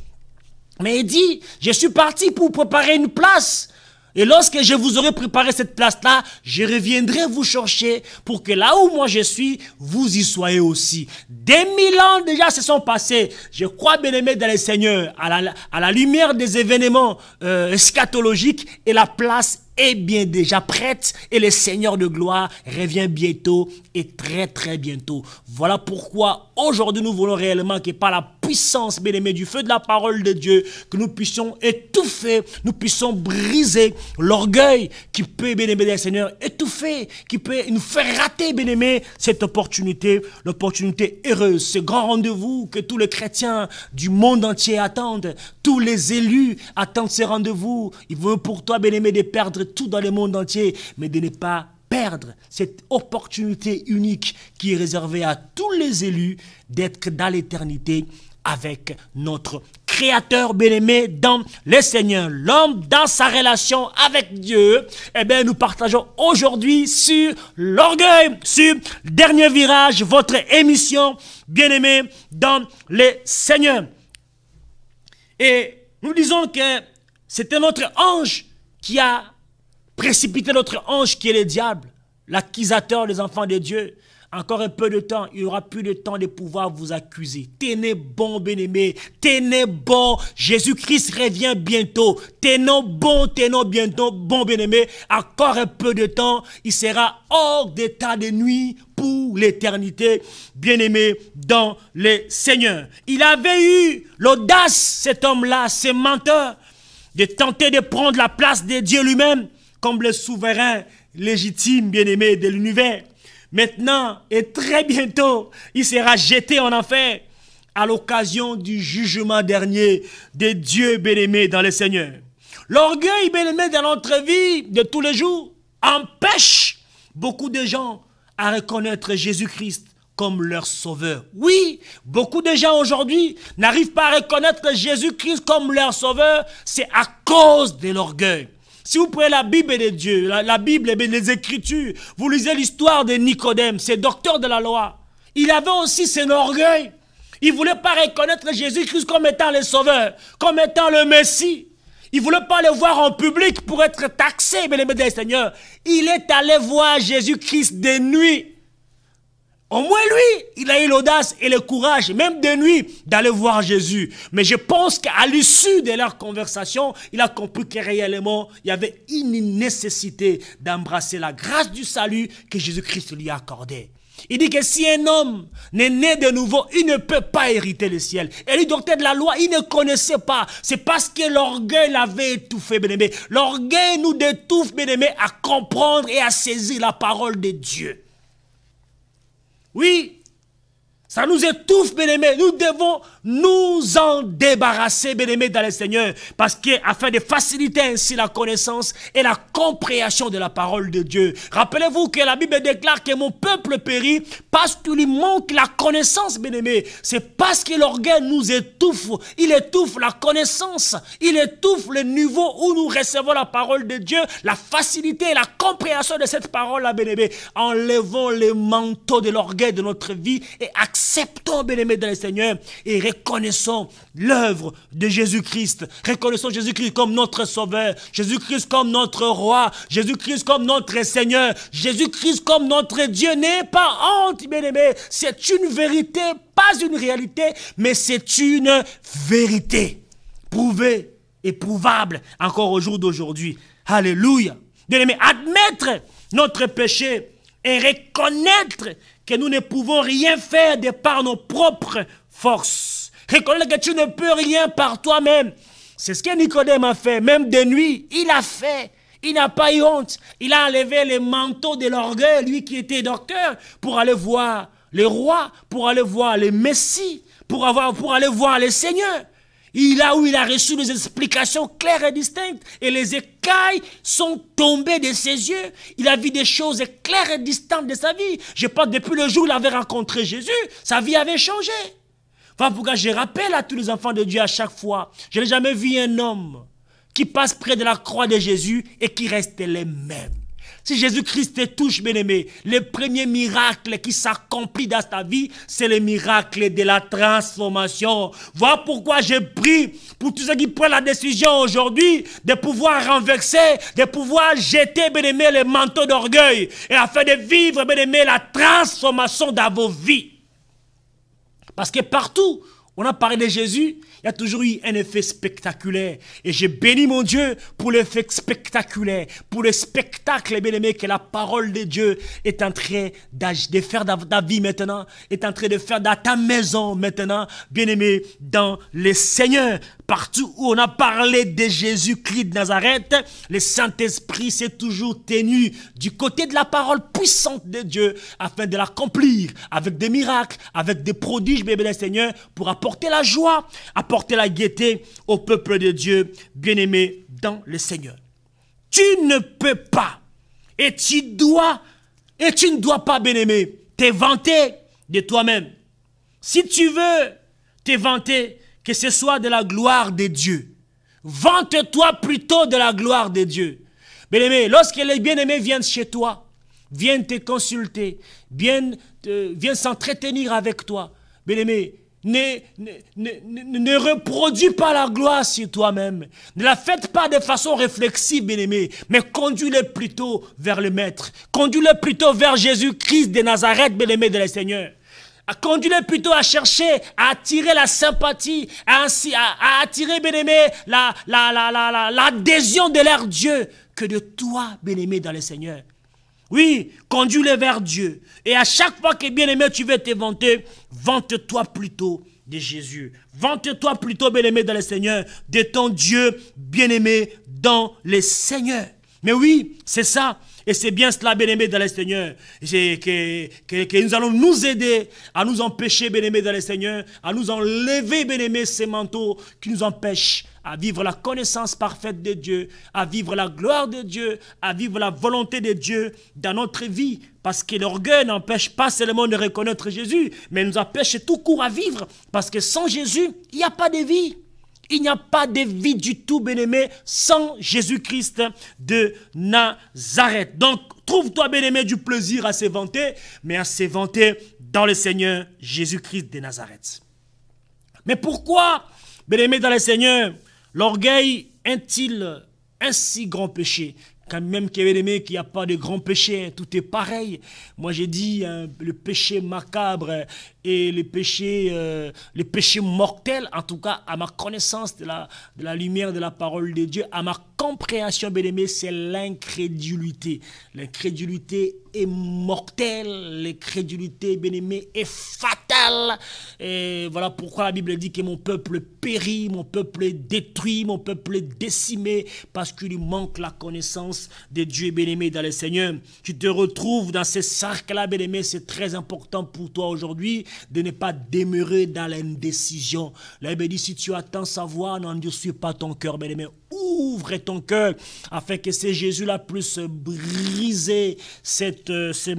Mais il dit, je suis parti pour préparer une place. Et lorsque je vous aurai préparé cette place-là, je reviendrai vous chercher pour que là où moi je suis, vous y soyez aussi. 2000 ans déjà se sont passés. Je crois, bien-aimés dans le Seigneur, à la lumière des événements eschatologiques, et la place est bien déjà prête et le Seigneur de gloire revient bientôt et très très bientôt. Voilà pourquoi aujourd'hui nous voulons réellement que par la puissance, bien-aimés, du feu de la parole de Dieu, que nous puissions étouffer, nous puissions briser l'orgueil qui peut, bien-aimés dans le Seigneur, étouffer, qui peut nous faire rater, bien-aimés, cette opportunité, l'opportunité heureuse, ce grand rendez-vous que tous les chrétiens du monde entier attendent, tous les élus attendent ce rendez-vous. Il veut pour toi, bien-aimé, de perdre tout dans le monde entier, mais de ne pas perdre cette opportunité unique qui est réservée à tous les élus d'être dans l'éternité avec notre Créateur bien-aimé dans le Seigneur. L'homme dans sa relation avec Dieu, eh bien nous partageons aujourd'hui sur l'orgueil, sur Dernier Virage, votre émission bien-aimé dans le Seigneur. Et nous disons que c'était notre ange qui a précipité notre ange qui est le diable, l'accusateur des enfants de Dieu. Encore un peu de temps, il n'y aura plus de temps de pouvoir vous accuser. Tenez bon, bien-aimés, tenez bon, Jésus-Christ revient bientôt. Tenons bientôt, bon, bien-aimés, encore un peu de temps, il sera hors d'état de nuit pour l'éternité, bien-aimé dans le Seigneur. Il avait eu l'audace, cet homme-là, ce menteur, de tenter de prendre la place de Dieu lui-même, comme le souverain légitime, bien-aimé de l'univers. Maintenant, et très bientôt, il sera jeté en enfer à l'occasion du jugement dernier de Dieu, bien-aimé dans le Seigneur. L'orgueil, bien-aimé, dans notre vie de tous les jours, empêche beaucoup de gens à reconnaître Jésus-Christ comme leur sauveur. Oui, beaucoup de gens aujourd'hui n'arrivent pas à reconnaître Jésus-Christ comme leur sauveur, c'est à cause de l'orgueil. Si vous prenez la Bible de Dieu, la Bible, les Écritures, vous lisez l'histoire de Nicodème, ce docteur de la loi. Il avait aussi son orgueil. Il ne voulait pas reconnaître Jésus-Christ comme étant le sauveur, comme étant le Messie. Il ne voulait pas le voir en public pour être taxé, bien-aimé du Seigneur. Il est allé voir Jésus-Christ de nuit. Au moins lui, il a eu l'audace et le courage, même de nuit, d'aller voir Jésus. Mais je pense qu'à l'issue de leur conversation, il a compris que réellement, il y avait une nécessité d'embrasser la grâce du salut que Jésus-Christ lui a accordée. Il dit que si un homme n'est né de nouveau, il ne peut pas hériter le ciel. Et lui, docteur de la loi, il ne connaissait pas. C'est parce que l'orgueil l'avait étouffé, bien-aimé. L'orgueil nous étouffe, bien-aimé, à comprendre et à saisir la parole de Dieu. Oui, ça nous étouffe, bien-aimés. Nous devons nous en débarrasser, bien-aimés, dans le Seigneur. Parce que, afin de faciliter ainsi la connaissance et la compréhension de la parole de Dieu. Rappelez-vous que la Bible déclare que mon peuple périt parce qu'il lui manque la connaissance, bien-aimés. C'est parce que l'orgueil nous étouffe. Il étouffe la connaissance. Il étouffe le niveau où nous recevons la parole de Dieu. La facilité et la compréhension de cette parole-là, bien-aimés. Enlevons le manteau de l'orgueil de notre vie et acceptons, bien-aimés, dans le Seigneur, et reconnaissons l'œuvre de Jésus-Christ. Reconnaissons Jésus-Christ comme notre Sauveur, Jésus-Christ comme notre Roi, Jésus-Christ comme notre Seigneur, Jésus-Christ comme notre Dieu. N'ayez pas honte, bien-aimés. C'est une vérité, pas une réalité, mais c'est une vérité. Prouvée et prouvable encore au jour d'aujourd'hui. Alléluia. Bien-aimés, admettre notre péché et reconnaître que nous ne pouvons rien faire de par nos propres forces. Reconnaître que tu ne peux rien par toi-même. C'est ce que Nicodème a fait, même de nuit. Il a fait. Il n'a pas eu honte. Il a enlevé les manteaux de l'orgueil, lui qui était docteur, pour aller voir les rois, pour aller voir les messies, pour aller voir les seigneurs. Là où il a reçu des explications claires et distinctes. Et les écailles sont tombées de ses yeux. Il a vu des choses claires et distinctes de sa vie. Je pense depuis le jour où il avait rencontré Jésus, sa vie avait changé. Voilà pourquoi je rappelle à tous les enfants de Dieu à chaque fois, je n'ai jamais vu un homme qui passe près de la croix de Jésus et qui reste les mêmes. Si Jésus-Christ te touche, bien-aimé, le premier miracle qui s'accomplit dans ta vie, c'est le miracle de la transformation. Voilà pourquoi je prie pour tous ceux qui prennent la décision aujourd'hui de pouvoir renverser, de pouvoir jeter, bien-aimé, le manteau d'orgueil et afin de vivre, bien-aimé, la transformation dans vos vies. Parce que partout, on a parlé de Jésus, il y a toujours eu un effet spectaculaire. Et je bénis mon Dieu pour l'effet spectaculaire, pour le spectacle, bien-aimé, que la parole de Dieu est en train de faire dans ta vie maintenant, est en train de faire dans ta maison maintenant, bien-aimé, dans le Seigneur. Partout où on a parlé de Jésus-Christ de Nazareth, le Saint-Esprit s'est toujours tenu du côté de la parole puissante de Dieu afin de l'accomplir avec des miracles, avec des prodiges, bien-aimé, Seigneur, pour apporter la joie, apporter la gaieté au peuple de Dieu, bien-aimé dans le Seigneur. Tu ne peux pas et tu ne dois pas, bien-aimé, te vanter de toi-même. Si tu veux te vanter, que ce soit de la gloire de Dieu, vante-toi plutôt de la gloire de Dieu. Bien-aimé, lorsque les bien-aimés viennent chez toi, viennent te consulter, viennent s'entretenir avec toi, bien-aimé, ne reproduis pas la gloire sur toi-même. Ne la faites pas de façon réflexive, bien-aimé, mais conduis-le plutôt vers le Maître. Conduis-le plutôt vers Jésus-Christ de Nazareth, bien-aimé de le Seigneur. Conduis-le plutôt à chercher, à attirer la sympathie, à attirer, bien-aimé, l'adhésion de leur Dieu, que de toi, bien-aimé dans le Seigneur. Oui, conduis-le vers Dieu. Et à chaque fois que, bien-aimé, tu veux te vanter, vante-toi plutôt de Jésus. Vante-toi plutôt, bien-aimé, dans le Seigneur, de ton Dieu, bien-aimé, dans le Seigneur. Mais oui, c'est ça. Et c'est bien cela, bien-aimé, dans le Seigneur, que nous allons nous aider à nous empêcher, bien-aimé, dans le Seigneur, à nous enlever, bien-aimé, ces manteaux qui nous empêchent à vivre la connaissance parfaite de Dieu, à vivre la gloire de Dieu, à vivre la volonté de Dieu dans notre vie. Parce que l'orgueil n'empêche pas seulement de reconnaître Jésus, mais nous empêche tout court à vivre. Parce que sans Jésus, il n'y a pas de vie. Il n'y a pas de vie du tout, bien-aimé, sans Jésus-Christ de Nazareth. Donc, trouve-toi, bien-aimé, du plaisir à se vanter, mais à se vanter dans le Seigneur Jésus-Christ de Nazareth. Mais pourquoi, bien-aimé, dans le Seigneur, l'orgueil est-il un si grand péché? Quand même qu'il n'y a pas de grand péché, tout est pareil. Moi j'ai dit le péché macabre et le péché mortel, en tout cas à ma connaissance de la lumière de la parole de Dieu, à ma compréhension, bien-aimé, c'est l'incrédulité. L'incrédulité est mortelle, l'incrédulité, bien-aimé, est fatale. Et voilà pourquoi la Bible dit que mon peuple périt, mon peuple est détruit, mon peuple est décimé, parce qu'il lui manque la connaissance de Dieu, bien-aimé, dans le Seigneur. Tu te retrouves dans ce cercle-là, bien-aimé, c'est très important pour toi aujourd'hui de ne pas demeurer dans l'indécision. La Bible dit, si tu attends savoir, n'endurcis pas ton cœur, bien-aimé. Ouvre ton cœur afin que c'est Jésus-là puisse briser ces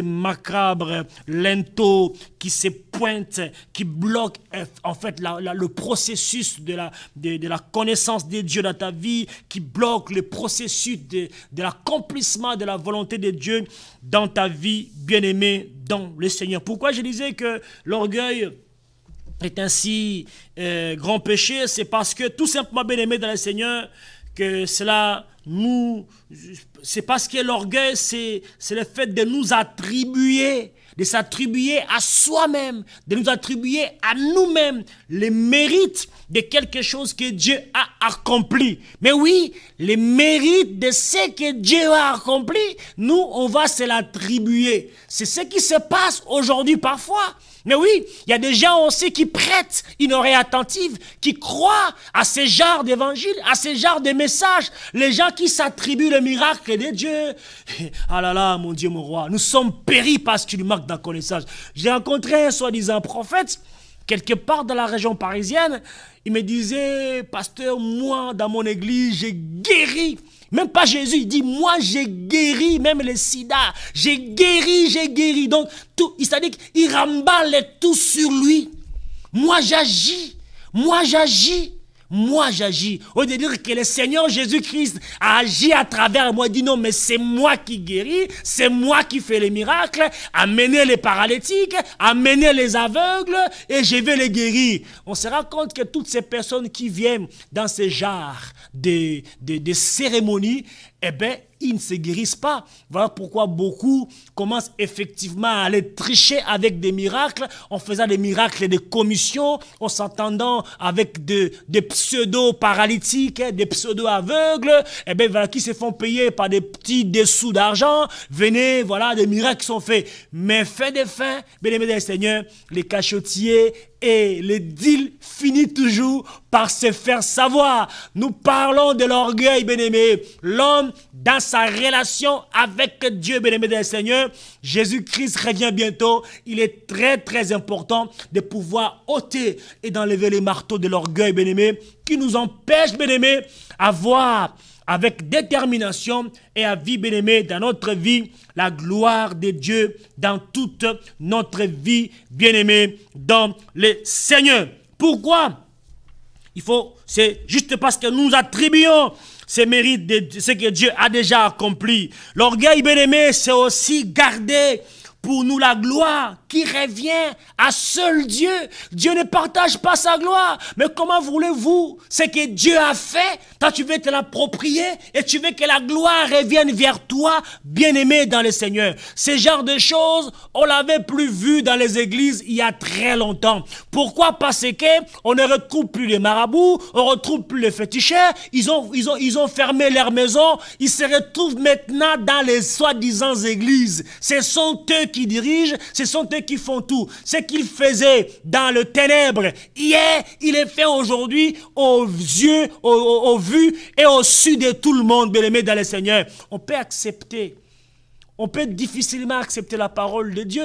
macabres linteaux qui se pointent, qui bloquent en fait le processus de la connaissance de Dieu dans ta vie, qui bloquent le processus de l'accomplissement de la volonté de Dieu dans ta vie, bien-aimé dans le Seigneur. Pourquoi je disais que l'orgueil est ainsi grand péché? C'est parce que tout simplement, bien-aimé dans le Seigneur, que cela c'est parce que l'orgueil, c'est le fait de nous attribuer, de s'attribuer à soi-même, de nous attribuer à nous-mêmes les mérites de quelque chose que Dieu a accompli. Mais oui, les mérites de ce que Dieu a accompli, nous, on va se l'attribuer. C'est ce qui se passe aujourd'hui parfois. Mais oui, il y a des gens aussi qui prêtent une oreille attentive, qui croient à ce genre d'évangile, à ce genre de messages. Les gens qui s'attribuent le miracle de Dieu. Ah là là, mon Dieu, mon roi, nous sommes péris parce qu'il manque d'un connaissance. J'ai rencontré un soi-disant prophète quelque part dans la région parisienne, il me disait, pasteur, moi, dans mon église, j'ai guéri. Même pas Jésus, il dit, moi, j'ai guéri même le sida. J'ai guéri. Donc, tout, c'est-à-dire qu'il remballe tout sur lui. Moi, j'agis. Au lieu de dire que le Seigneur Jésus-Christ a agi à travers moi, il dit non, mais c'est moi qui guéris, c'est moi qui fais les miracles, amener les paralytiques, amener les aveugles, et je vais les guérir. On se rend compte que toutes ces personnes qui viennent dans ce genre de cérémonies, eh bien, ils ne se guérissent pas. Voilà pourquoi beaucoup commencent effectivement à aller tricher avec des miracles, en faisant des miracles de commission, en s'entendant avec des pseudo-paralytiques, des pseudo-aveugles, eh bien, voilà, qui se font payer par des petits dessous d'argent. Venez, voilà, des miracles qui sont faits. Mais fin de fin, bien aimés des Seigneurs, les cachotiers et les deals finissent toujours par se faire savoir. Nous parlons de l'orgueil, bien-aimé. L'homme, dans sa relation avec Dieu, bien-aimé des Seigneurs, Jésus-Christ revient bientôt. Il est très, très important de pouvoir ôter et d'enlever les marteaux de l'orgueil, bien-aimé, qui nous empêche, bien-aimé, à voir avec détermination et à vivre, bien-aimé, dans notre vie, la gloire de Dieu dans toute notre vie, bien-aimé, dans le Seigneur. Pourquoi? C'est juste parce que nous attribuons ces mérites de ce que Dieu a déjà accompli. L'orgueil, bien-aimé, c'est aussi garder pour nous la gloire qui revient à seul Dieu. Dieu ne partage pas sa gloire. Mais comment voulez-vous ce que Dieu a fait? Toi, tu veux te l'approprier et tu veux que la gloire revienne vers toi, bien-aimé dans le Seigneur. Ce genre de choses, on l'avait plus vu dans les églises il y a très longtemps. Pourquoi? Parce que on ne retrouve plus les marabouts, on ne retrouve plus les féticheurs. Ils ont fermé leur maison. Ils se retrouvent maintenant dans les soi-disant églises. Ce sont eux qui dirigent, ce sont eux qui font tout. Ce qu'ils faisaient dans le ténèbre hier, il est fait aujourd'hui aux yeux, aux vues et au su de tout le monde, bien-aimé dans le Seigneur. On peut difficilement accepter la parole de Dieu,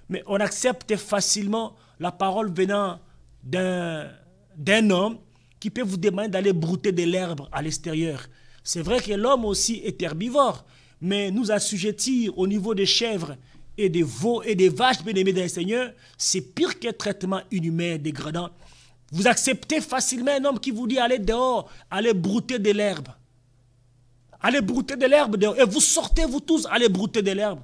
mais on accepte facilement la parole venant d'un homme qui peut vous demander d'aller brouter de l'herbe à l'extérieur. C'est vrai que l'homme aussi est herbivore, mais nous assujettir au niveau des chèvres et des veaux et des vaches, bien-aimés dans le Seigneur, c'est pire que traitement inhumain, dégradant. Vous acceptez facilement un homme qui vous dit allez dehors, allez brouter de l'herbe. Allez brouter de l'herbe dehors. Et vous sortez, vous tous, allez brouter de l'herbe.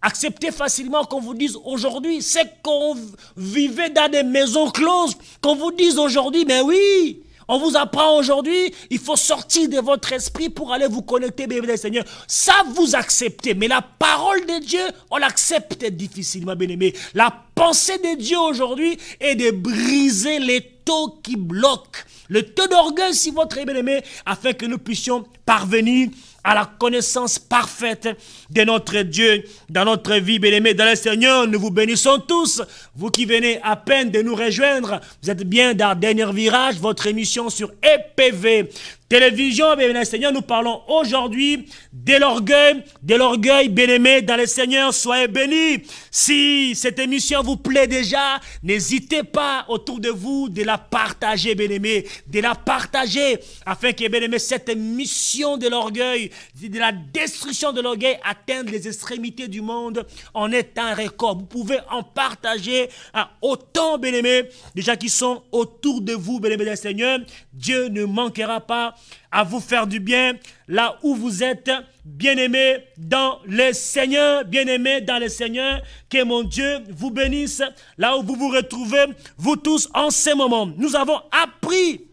Acceptez facilement qu'on vous dise aujourd'hui, c'est qu'on vivait dans des maisons closes, qu'on vous dise aujourd'hui, mais oui, on vous apprend aujourd'hui, il faut sortir de votre esprit pour aller vous connecter, bien-aimé dans le Seigneur. Ça, vous acceptez. Mais la parole de Dieu, on l'accepte difficilement, bien-aimé. La pensée de Dieu aujourd'hui est de briser les taux qui bloquent. Le taux d'orgueil, si votre bien-aimé, afin que nous puissions parvenir à la connaissance parfaite de notre Dieu dans notre vie, bien-aimés dans le Seigneur. Nous vous bénissons tous. Vous qui venez à peine de nous rejoindre, vous êtes bien dans Dernier Virage, votre émission sur EPV Télévision, bien-aimés dans le Seigneur. Nous parlons aujourd'hui de l'orgueil, bien-aimés dans le Seigneur. Soyez bénis. Si cette émission vous plaît déjà, n'hésitez pas autour de vous de la partager, bien-aimés, de la partager afin que, bien-aimés, cette mission de l'orgueil, de la destruction de l'orgueil atteigne les extrémités du monde en est un record. Vous pouvez en partager à autant, bien-aimés, déjà qui sont autour de vous, bien-aimés dans le Seigneur. Dieu ne manquera pas à vous faire du bien là où vous êtes, bien-aimés dans le Seigneur, bien-aimés dans le Seigneur. Que mon Dieu vous bénisse là où vous vous retrouvez, vous tous en ce moment. Nous avons appris,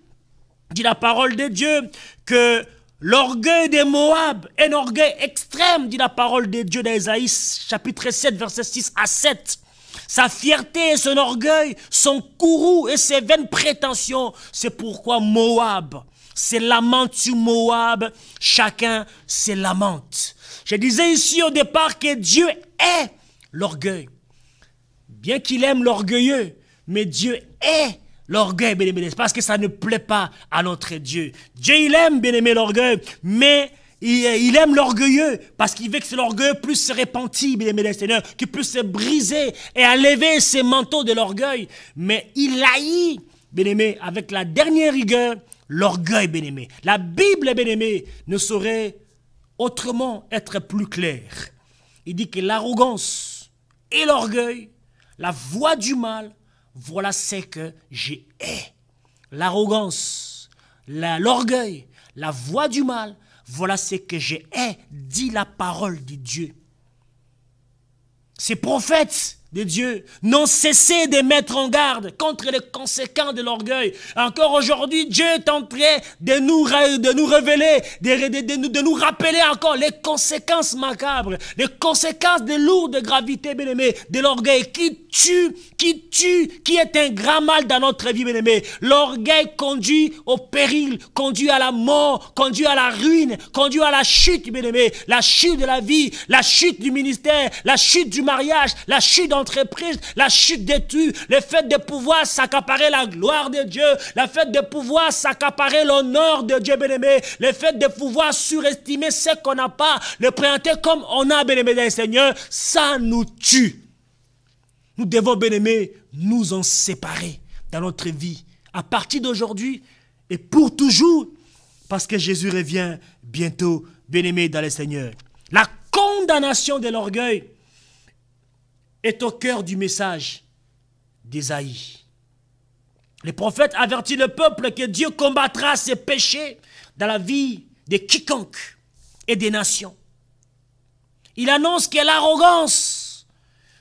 dit la parole de Dieu, que l'orgueil de Moab est un orgueil extrême, dit la parole de Dieu dans Ésaïe chapitre 7, versets 6 à 7. Sa fierté et son orgueil, son courroux et ses vaines prétentions. C'est pourquoi Moab se lamente sur Moab. Chacun se lamente. Je disais ici au départ que Dieu est l'orgueil. Bien qu'il aime l'orgueilleux, mais Dieu est l'orgueil, bien-aimé, parce que ça ne plaît pas à notre Dieu. Dieu, il aime, bien-aimé, l'orgueil, mais il aime l'orgueilleux parce qu'il veut que l'orgueil puisse se répandre, bien-aimé des Seigneurs, qu'il puisse se briser et enlever ses manteaux de l'orgueil. Mais il haït, bien-aimé, avec la dernière rigueur, l'orgueil, bien-aimé. La Bible, bien-aimé, ne saurait autrement être plus claire. Il dit que l'arrogance et l'orgueil, la voie du mal, voilà ce que j'ai hais. L'arrogance, l'orgueil, la voie du mal, voilà ce que j'ai hais, dit la parole de Dieu. Ces prophètes de Dieu n'ont cessé de mettre en garde contre les conséquences de l'orgueil. Encore aujourd'hui, Dieu est en train de nous révéler, de nous rappeler encore les conséquences macabres, les conséquences de lourde gravité, bien-aimé, de l'orgueil qui tue, qui est un grand mal dans notre vie, bien-aimé. L'orgueil conduit au péril, conduit à la mort, conduit à la ruine, conduit à la chute, bien-aimé. La chute de la vie, la chute du ministère, la chute du mariage, la chute d'entreprise, la chute des tues, le fait de pouvoir s'accaparer la gloire de Dieu, le fait de pouvoir s'accaparer l'honneur de Dieu, bien-aimé, le fait de pouvoir surestimer ce qu'on n'a pas, le présenter comme on a, bien-aimé des Seigneurs, ça nous tue. Nous devons, bien-aimés, nous en séparer dans notre vie, à partir d'aujourd'hui et pour toujours, parce que Jésus revient bientôt, bien-aimés dans le Seigneur. La condamnation de l'orgueil est au cœur du message d'Ésaïe. Le prophète avertit le peuple que Dieu combattra ses péchés dans la vie de quiconque et des nations. Il annonce que l'arrogance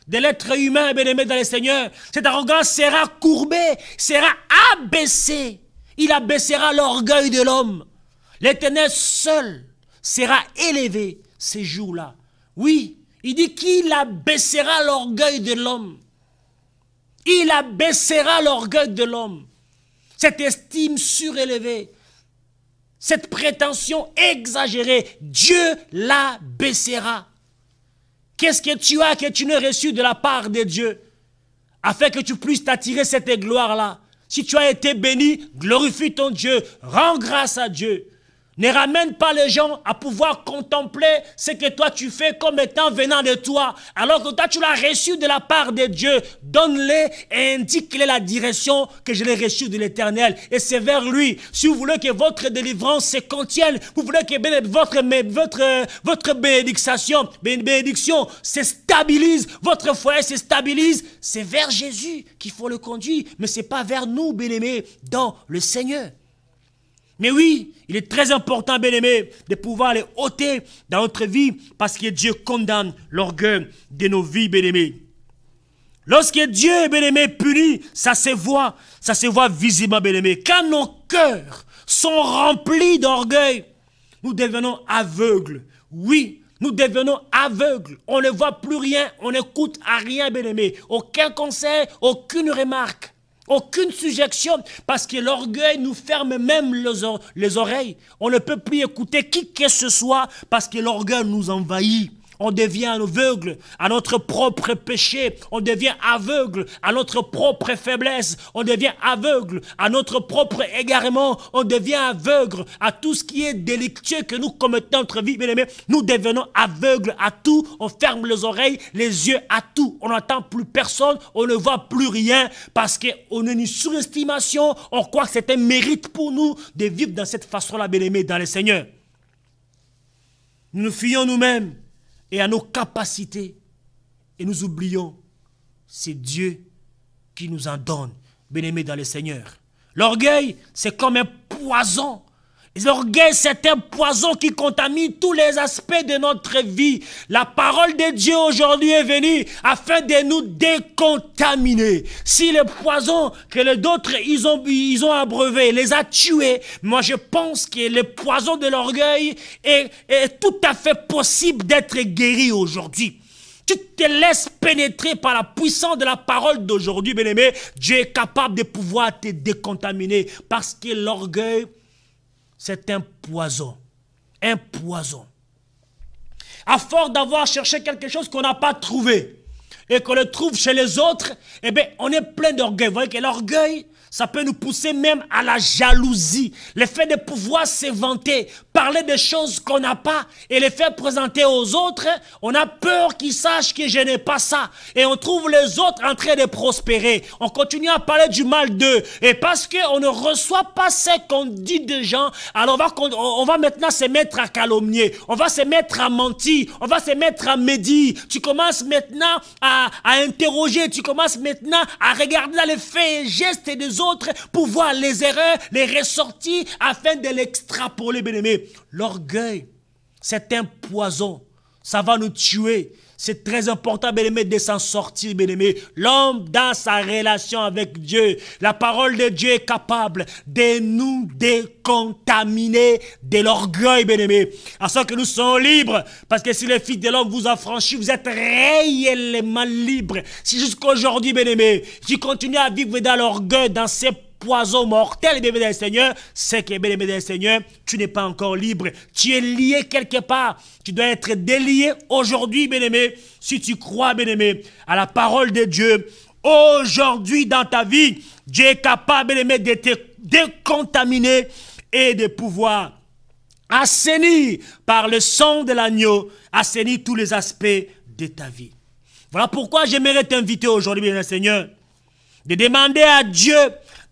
de l'être humain, bien-aimé dans le Seigneur, cette arrogance sera courbée, sera abaissée. Il abaissera l'orgueil de l'homme. L'Éternel seul sera élevé ces jours-là. Oui, il dit qu'il abaissera l'orgueil de l'homme. Il abaissera l'orgueil de l'homme. Cette estime surélevée, cette prétention exagérée, Dieu l'abaissera. Qu'est-ce que tu as que tu n'as reçu de la part de Dieu, afin que tu puisses t'attirer cette gloire-là? Si tu as été béni, glorifie ton Dieu, rends grâce à Dieu. Ne ramène pas les gens à pouvoir contempler ce que toi tu fais comme étant venant de toi. Alors que toi tu l'as reçu de la part de Dieu. Donne-les et indique-les la direction que je l'ai reçue de l'Éternel. Et c'est vers lui. Si vous voulez que votre délivrance se contienne, vous voulez que votre bénédiction se stabilise, votre foyer se stabilise, c'est vers Jésus qu'il faut le conduire. Mais ce n'est pas vers nous, bien-aimés, dans le Seigneur. Mais oui, il est très important, bien-aimé, de pouvoir les ôter dans notre vie parce que Dieu condamne l'orgueil de nos vies, bien-aimés. Lorsque Dieu, bien-aimé, punit, ça se voit visiblement, bien-aimé. Quand nos cœurs sont remplis d'orgueil, nous devenons aveugles. Oui, nous devenons aveugles. On ne voit plus rien, on n'écoute à rien, bien-aimé. Aucun conseil, aucune remarque. Aucune suggestion, parce que l'orgueil nous ferme même les oreilles. On ne peut plus écouter qui que ce soit, parce que l'orgueil nous envahit. On devient aveugle à notre propre péché. On devient aveugle à notre propre faiblesse. On devient aveugle à notre propre égarement. On devient aveugle à tout ce qui est délictueux que nous commettons dans notre vie. Bien-aimés, nous devenons aveugles à tout. On ferme les oreilles, les yeux à tout. On n'entend plus personne. On ne voit plus rien parce qu'on a une surestimation. On croit que c'est un mérite pour nous de vivre dans cette façon-là, bien-aimés, dans le Seigneur. Nous nous fions nous-mêmes et à nos capacités. Et nous oublions, c'est Dieu qui nous en donne, bien-aimés dans le Seigneur. L'orgueil, c'est comme un poison. L'orgueil, c'est un poison qui contamine tous les aspects de notre vie. La parole de Dieu aujourd'hui est venue afin de nous décontaminer. Si le poison que les autres ils ont abreuvé les a tués, moi je pense que le poison de l'orgueil est tout à fait possible d'être guéri aujourd'hui. Tu te laisses pénétrer par la puissance de la parole d'aujourd'hui, bien-aimé. Dieu est capable de pouvoir te décontaminer parce que l'orgueil, c'est un poison. Un poison. À force d'avoir cherché quelque chose qu'on n'a pas trouvé et qu'on le trouve chez les autres, eh bien, on est plein d'orgueil. Vous voyez que l'orgueil, Ça peut nous pousser même à la jalousie. Le fait de pouvoir se vanter, parler des choses qu'on n'a pas et les faire présenter aux autres, on a peur qu'ils sachent que je n'ai pas ça. Et on trouve les autres en train de prospérer. On continue à parler du mal d'eux. Et parce qu'on ne reçoit pas ce qu'on dit des gens, alors on va maintenant se mettre à calomnier. On va se mettre à mentir. On va se mettre à médire. Tu commences maintenant à interroger. Tu commences maintenant à regarder dans les faits et gestes des autres pour voir les erreurs, les ressorties afin de l'extrapoler, bien-aimé. L'orgueil, c'est un poison. Ça va nous tuer. C'est très important, bien-aimé, de s'en sortir, bien-aimé. L'homme, dans sa relation avec Dieu, la parole de Dieu est capable de nous décontaminer de l'orgueil, bien-aimé. À ce que nous sommes libres. Parce que si le Fils de l'homme vous a franchi, vous êtes réellement libre. Si jusqu'aujourd'hui, bien-aimé, tu continues à vivre dans l'orgueil, dans ces poison mortel, bien-aimé du Seigneur, c'est que, bien-aimé du Seigneur, tu n'es pas encore libre. Tu es lié quelque part. Tu dois être délié aujourd'hui, bien-aimé, si tu crois, bien-aimé, à la parole de Dieu. Aujourd'hui, dans ta vie, Dieu est capable, bien-aimé, de te décontaminer et de pouvoir assainir par le sang de l'agneau, assainir tous les aspects de ta vie. Voilà pourquoi j'aimerais t'inviter aujourd'hui, bien-aimé du Seigneur, de demander à Dieu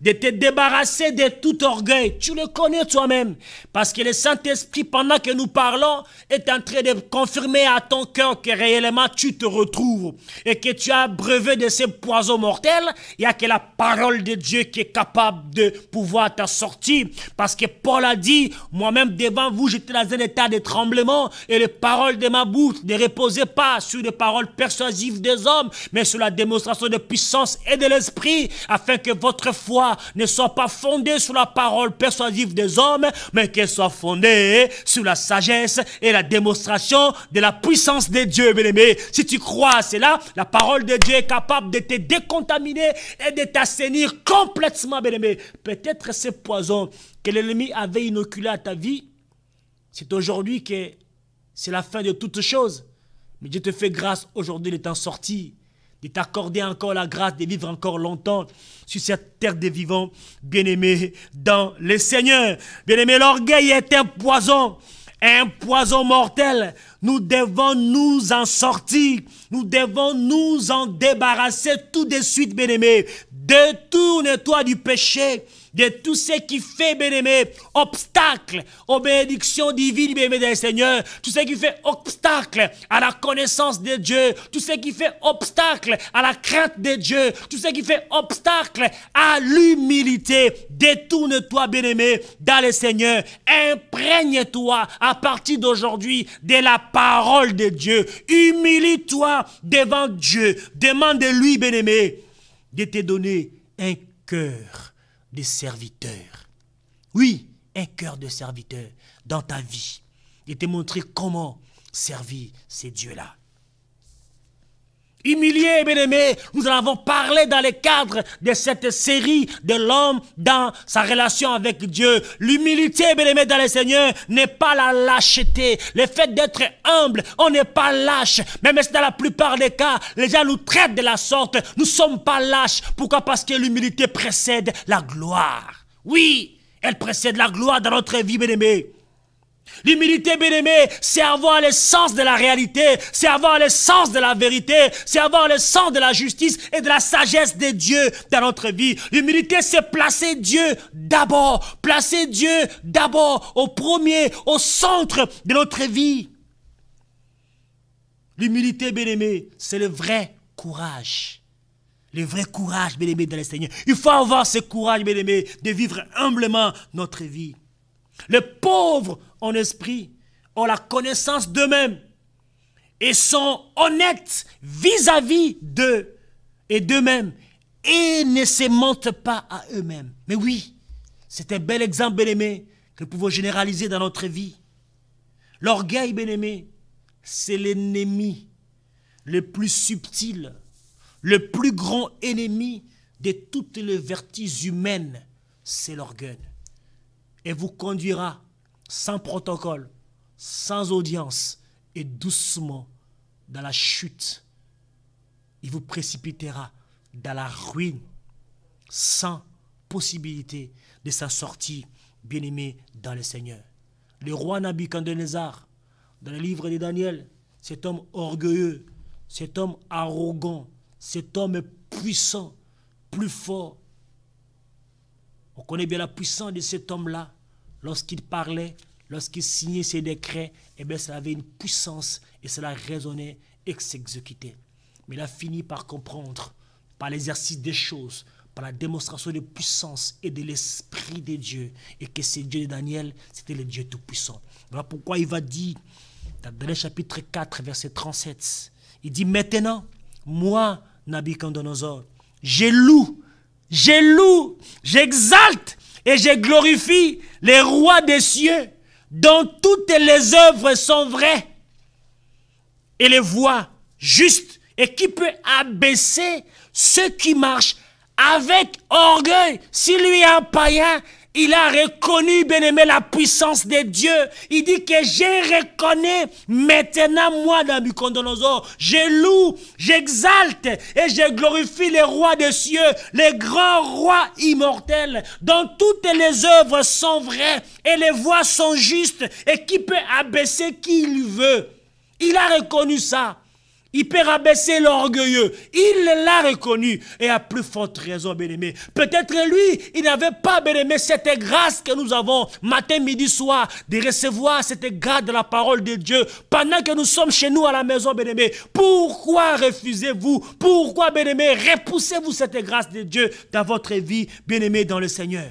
de te débarrasser de tout orgueil. Tu le connais toi-même. Parce que le Saint-Esprit, pendant que nous parlons, est en train de confirmer à ton cœur que réellement tu te retrouves. Et que tu as brevet de ces poisons mortels. Il n'y a que la parole de Dieu qui est capable de pouvoir t'en sortir. Parce que Paul a dit, moi-même devant vous, j'étais dans un état de tremblement. Et les paroles de ma bouche ne reposaient pas sur les paroles persuasives des hommes, mais sur la démonstration de puissance et de l'esprit, afin que votre foi ne soit pas fondée sur la parole persuasive des hommes, mais qu'elle soit fondée sur la sagesse et la démonstration de la puissance de Dieu, bien-aimé. Si tu crois à cela, la parole de Dieu est capable de te décontaminer et de t'assainir complètement, bien-aimé. Peut-être ce poison que l'ennemi avait inoculé à ta vie, c'est aujourd'hui que c'est la fin de toutes choses. Mais Dieu te fait grâce aujourd'hui de t'en sortir, de t'accorder encore la grâce de vivre encore longtemps sur cette terre des vivants, bien-aimé dans le Seigneur. Bien-aimé, l'orgueil est un poison mortel. Nous devons nous en sortir, nous devons nous en débarrasser tout de suite, bien-aimé. Détourne-toi du péché, de tout ce qui fait, bien-aimé, obstacle aux bénédictions divines, bien-aimé du Seigneur, tout ce qui fait obstacle à la connaissance de Dieu, tout ce qui fait obstacle à la crainte de Dieu, tout ce qui fait obstacle à l'humilité. Détourne-toi, bien-aimé, dans le Seigneur. Imprègne-toi à partir d'aujourd'hui de la parole de Dieu. Humilie-toi devant Dieu. Demande-lui, bien-aimé, de te donner un cœur de serviteur. Oui, un cœur de serviteur dans ta vie. Et te montrer comment servir ces dieux-là. Humilié, bien-aimé, nous en avons parlé dans le cadre de cette série de l'homme dans sa relation avec Dieu. L'humilité, bien-aimé, dans le Seigneur n'est pas la lâcheté. Le fait d'être humble, on n'est pas lâche. Même si dans la plupart des cas, les gens nous traitent de la sorte, nous ne sommes pas lâches. Pourquoi? Parce que l'humilité précède la gloire. Oui, elle précède la gloire dans notre vie, bien-aimé. L'humilité, bien-aimé, c'est avoir le sens de la réalité, c'est avoir le sens de la vérité, c'est avoir le sens de la justice et de la sagesse de Dieu dans notre vie. L'humilité, c'est placer Dieu d'abord, placer Dieu d'abord, au premier, au centre de notre vie. L'humilité, bien-aimé, c'est le vrai courage. Le vrai courage, bien-aimé, dans le Seigneur. Il faut avoir ce courage, bien-aimé, de vivre humblement notre vie. Les pauvres en esprit ont la connaissance d'eux-mêmes et sont honnêtes vis-à-vis d'eux et d'eux-mêmes et ne se mentent pas à eux-mêmes. Mais oui, c'est un bel exemple, bien-aimé, que nous pouvons généraliser dans notre vie. L'orgueil, bien-aimé, c'est l'ennemi le plus subtil, le plus grand ennemi de toutes les vertus humaines, c'est l'orgueil. Et vous conduira sans protocole, sans audience et doucement dans la chute. Il vous précipitera dans la ruine sans possibilité de sa sortie, bien-aimé dans le Seigneur. Le roi Nabuchodonosor, dans le livre de Daniel, cet homme orgueilleux, cet homme arrogant, cet homme puissant, plus fort. On connaît bien la puissance de cet homme-là. Lorsqu'il parlait, lorsqu'il signait ses décrets, eh bien, ça avait une puissance et cela résonnait et s'exécutait. Mais il a fini par comprendre, par l'exercice des choses, par la démonstration de puissance et de l'Esprit de Dieu, et que ce Dieu de Daniel, c'était le Dieu Tout-Puissant. Voilà pourquoi il va dire, dans Daniel chapitre 4, verset 37, il dit, maintenant, moi, Nabuchodonosor, je loue, j'exalte et je glorifie les rois des cieux, dont toutes les œuvres sont vraies, et les voies justes, et qui peut abaisser ceux qui marchent avec orgueil. Si lui est un païen, il a reconnu, bien-aimé, la puissance de Dieu. Il dit que je reconnais maintenant, moi, Nabuchodonosor, je loue, j'exalte et je glorifie les rois des cieux, les grands rois immortels, dont toutes les œuvres sont vraies et les voies sont justes, et qui peut abaisser qui il veut. Il a reconnu ça. Il peut rabaisser l'orgueilleux. Il l'a reconnu. Et à plus forte raison, bien-aimé. Peut-être lui, il n'avait pas, bien-aimé, cette grâce que nous avons matin, midi, soir, de recevoir cette grâce de la parole de Dieu pendant que nous sommes chez nous à la maison, bien-aimé. Pourquoi refusez-vous? Pourquoi, bien-aimé, repoussez-vous cette grâce de Dieu dans votre vie, bien-aimé, dans le Seigneur?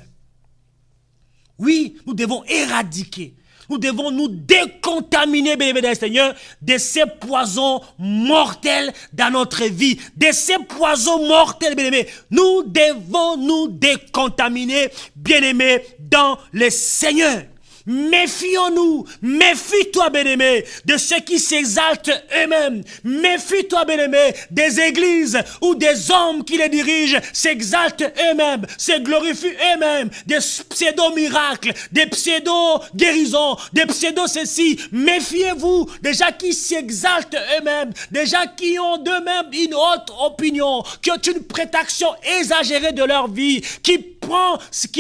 Oui, nous devons éradiquer. Nous devons nous décontaminer, bien-aimés dans le Seigneur, de ces poisons mortels dans notre vie. De ces poisons mortels, bien-aimés. Nous devons nous décontaminer, bien-aimés, dans le Seigneur. Méfions-nous, méfie-toi, bien-aimé, de ceux qui s'exaltent eux-mêmes. Méfie-toi, bien-aimé, des églises où des hommes qui les dirigent s'exaltent eux-mêmes, se glorifient eux-mêmes, des pseudo-miracles, des pseudo-guérisons, des pseudo-ceci. Méfiez-vous des gens qui s'exaltent eux-mêmes, des gens qui ont d'eux-mêmes une haute opinion, qui ont une prétention exagérée de leur vie, qui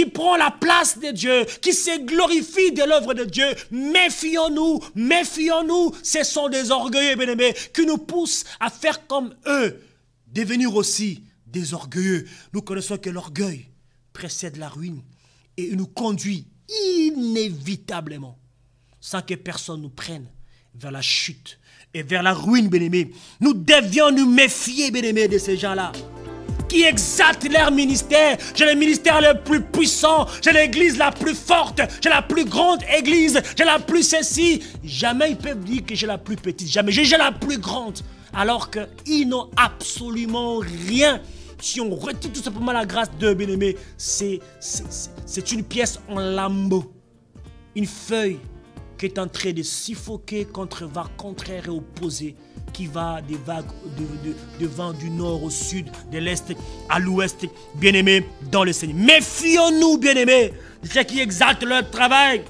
prend la place de Dieu, qui se glorifie de l'œuvre de Dieu. Méfions-nous, méfions-nous. Ce sont des orgueilleux, bien-aimés, qui nous poussent à faire comme eux, devenir aussi des orgueilleux. Nous connaissons que l'orgueil précède la ruine et il nous conduit inévitablement, sans que personne nous prenne, vers la chute et vers la ruine, bien-aimés. Nous devions nous méfier, bien-aimés, de ces gens-là qui exaltent leur ministère. J'ai le ministère le plus puissant, j'ai l'église la plus forte, j'ai la plus grande église, j'ai la plus ceci. Jamais ils peuvent dire que j'ai la plus petite, jamais j'ai la plus grande, alors qu'ils n'ont absolument rien. Si on retire tout simplement la grâce de bien-aimé, c'est une pièce en lambeaux, une feuille qui est en train de suffoquer contre vent contraire et opposé, qui va des vagues de vent du nord au sud, de l'est à l'ouest, bien-aimés dans le Seigneur. Méfions-nous, bien-aimés, de ceux qui exaltent leur travail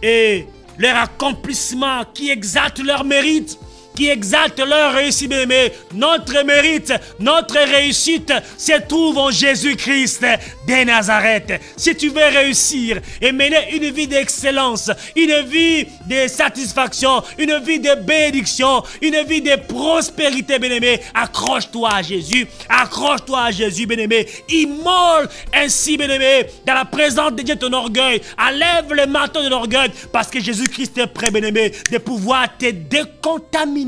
et leur accomplissement, qui exaltent leur mérite, qui exaltent leur réussite, bien-aimés. Notre mérite, notre réussite se trouve en Jésus-Christ de Nazareth. Si tu veux réussir et mener une vie d'excellence, une vie de satisfaction, une vie de bénédiction, une vie de prospérité, bien-aimé, accroche-toi à Jésus, bien-aimé. Immole ainsi, bien-aimé, dans la présence de Dieu ton orgueil. Enlève le marteau de l'orgueil, parce que Jésus-Christ est prêt, bien-aimé, de pouvoir te décontaminer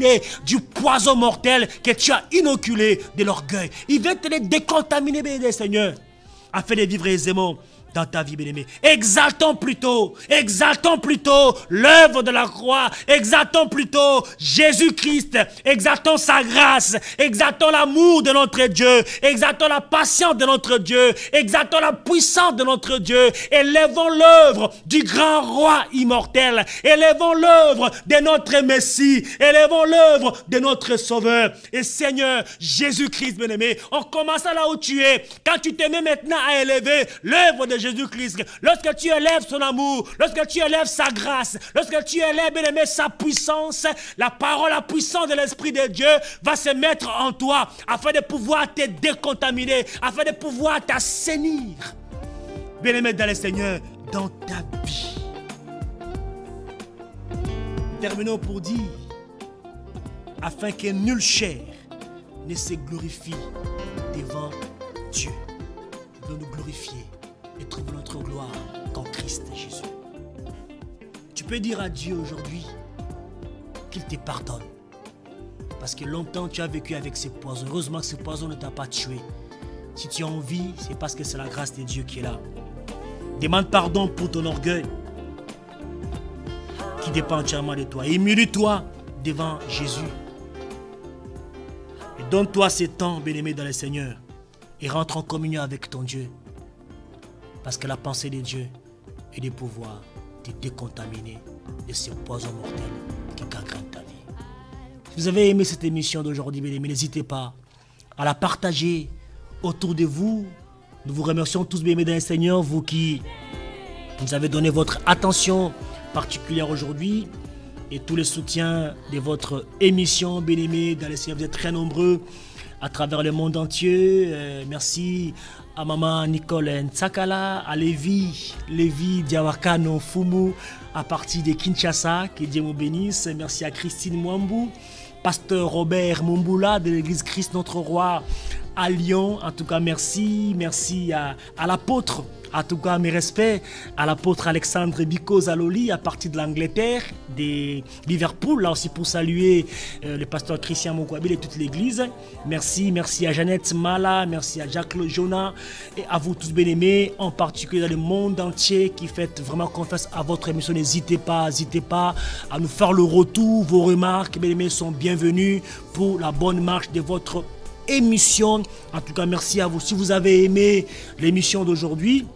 du poison mortel que tu as inoculé de l'orgueil. Il veut te décontaminer, bien-aimé, Seigneur, afin de vivre aisément dans ta vie, bien-aimé. Exaltons plutôt l'œuvre de la croix, exaltons plutôt Jésus-Christ, exaltons sa grâce, exaltons l'amour de notre Dieu, exaltons la patience de notre Dieu, exaltons la puissance de notre Dieu, élevons l'œuvre du grand roi immortel, élevons l'œuvre de notre Messie, élevons l'œuvre de notre Sauveur. Et Seigneur Jésus-Christ, bien-aimé, on commence là où tu es, quand tu te mets maintenant à élever l'œuvre de Jésus-Christ, lorsque tu élèves son amour, lorsque tu élèves sa grâce, lorsque tu élèves, bien-aimé, sa puissance, la parole, la puissance de l'Esprit de Dieu va se mettre en toi afin de pouvoir te décontaminer, afin de pouvoir t'assainir. bien-aimé dans le Seigneur, dans ta vie. Terminons pour dire, afin que nulle chair ne se glorifie devant Dieu. Nous nous glorifier et trouver notre gloire qu'en Christ Jésus. Tu peux dire à Dieu aujourd'hui qu'il te pardonne. Parce que longtemps tu as vécu avec ces poisons. Heureusement que ce poison ne t'a pas tué. Si tu as envie, c'est parce que c'est la grâce de Dieu qui est là. Demande pardon pour ton orgueil qui dépend entièrement de toi. Et humilie-toi devant Jésus. Et donne-toi ce temps, bien-aimé dans le Seigneur. Et rentre en communion avec ton Dieu. Parce que la pensée de Dieu est de pouvoir te décontaminer de ce poison mortel qui gangrène ta vie. Si vous avez aimé cette émission d'aujourd'hui, bien-aimés, n'hésitez pas à la partager autour de vous. Nous vous remercions tous, bien-aimés dans le Seigneur, vous qui nous avez donné votre attention particulière aujourd'hui et tous les soutiens de votre émission, bien-aimés dans le Seigneur. Vous êtes très nombreux à travers le monde entier. Merci à maman Nicole Ntsakala, à Lévi Diawakano Fumu, à partir de Kinshasa, que Dieu vous bénisse. Merci à Christine Mwambou, pasteur Robert Mumbula de l'église Christ notre Roi à Lyon. En tout cas, merci à l'apôtre. En tout cas, mes respects à l'apôtre Alexandre Biko Zaloli à partir de l'Angleterre, de Liverpool, là aussi pour saluer le pasteur Christian Mokwabil et toute l'église. Merci à Jeannette Mala, merci à Jacques Jonah et à vous tous bien-aimés, en particulier dans le monde entier qui faites vraiment confiance à votre émission. N'hésitez pas à nous faire le retour, vos remarques, bien-aimés, sont bienvenus pour la bonne marche de votre émission. En tout cas, merci à vous. Si vous avez aimé l'émission d'aujourd'hui,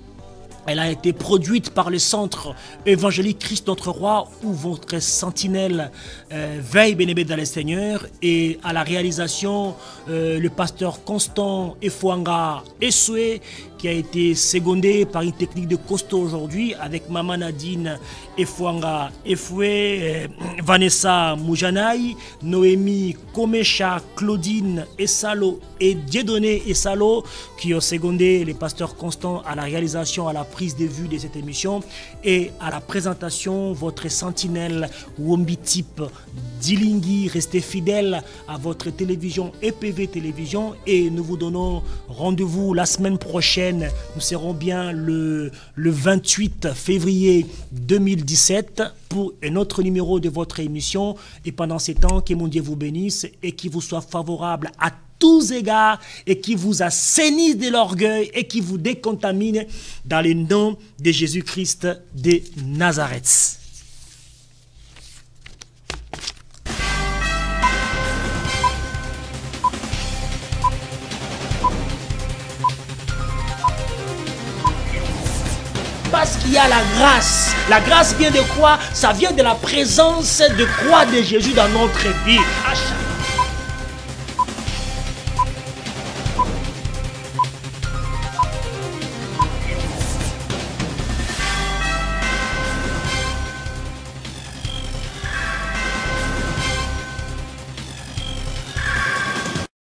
elle a été produite par le centre évangélique Christ notre Roi, où votre sentinelle veille, bien-aimé dans le Seigneur, et à la réalisation le pasteur Constant Efouanga Essoué, qui a été secondé par une technique de costaud aujourd'hui avec Maman Nadine Efouanga Efoué, Vanessa Moujanaï, Noémie Komesha, Claudine Essalo et Dieudonné Essalo, qui ont secondé les pasteurs Constant à la réalisation, à la prise de vue de cette émission et à la présentation. Votre sentinelle Wombi Type Dilingui, restez fidèle à votre télévision EPV Télévision et nous vous donnons rendez-vous la semaine prochaine. Nous serons bien le 28 février 2017 pour un autre numéro de votre émission. Et pendant ces temps, que mon Dieu vous bénisse et qu'il vous soit favorable à tous égards et qui vous assainisse de l'orgueil et qui vous décontamine dans le nom de Jésus-Christ de Nazareth. Parce qu'il y a la grâce. La grâce vient de quoi? Ça vient de la présence de croix de Jésus dans notre vie.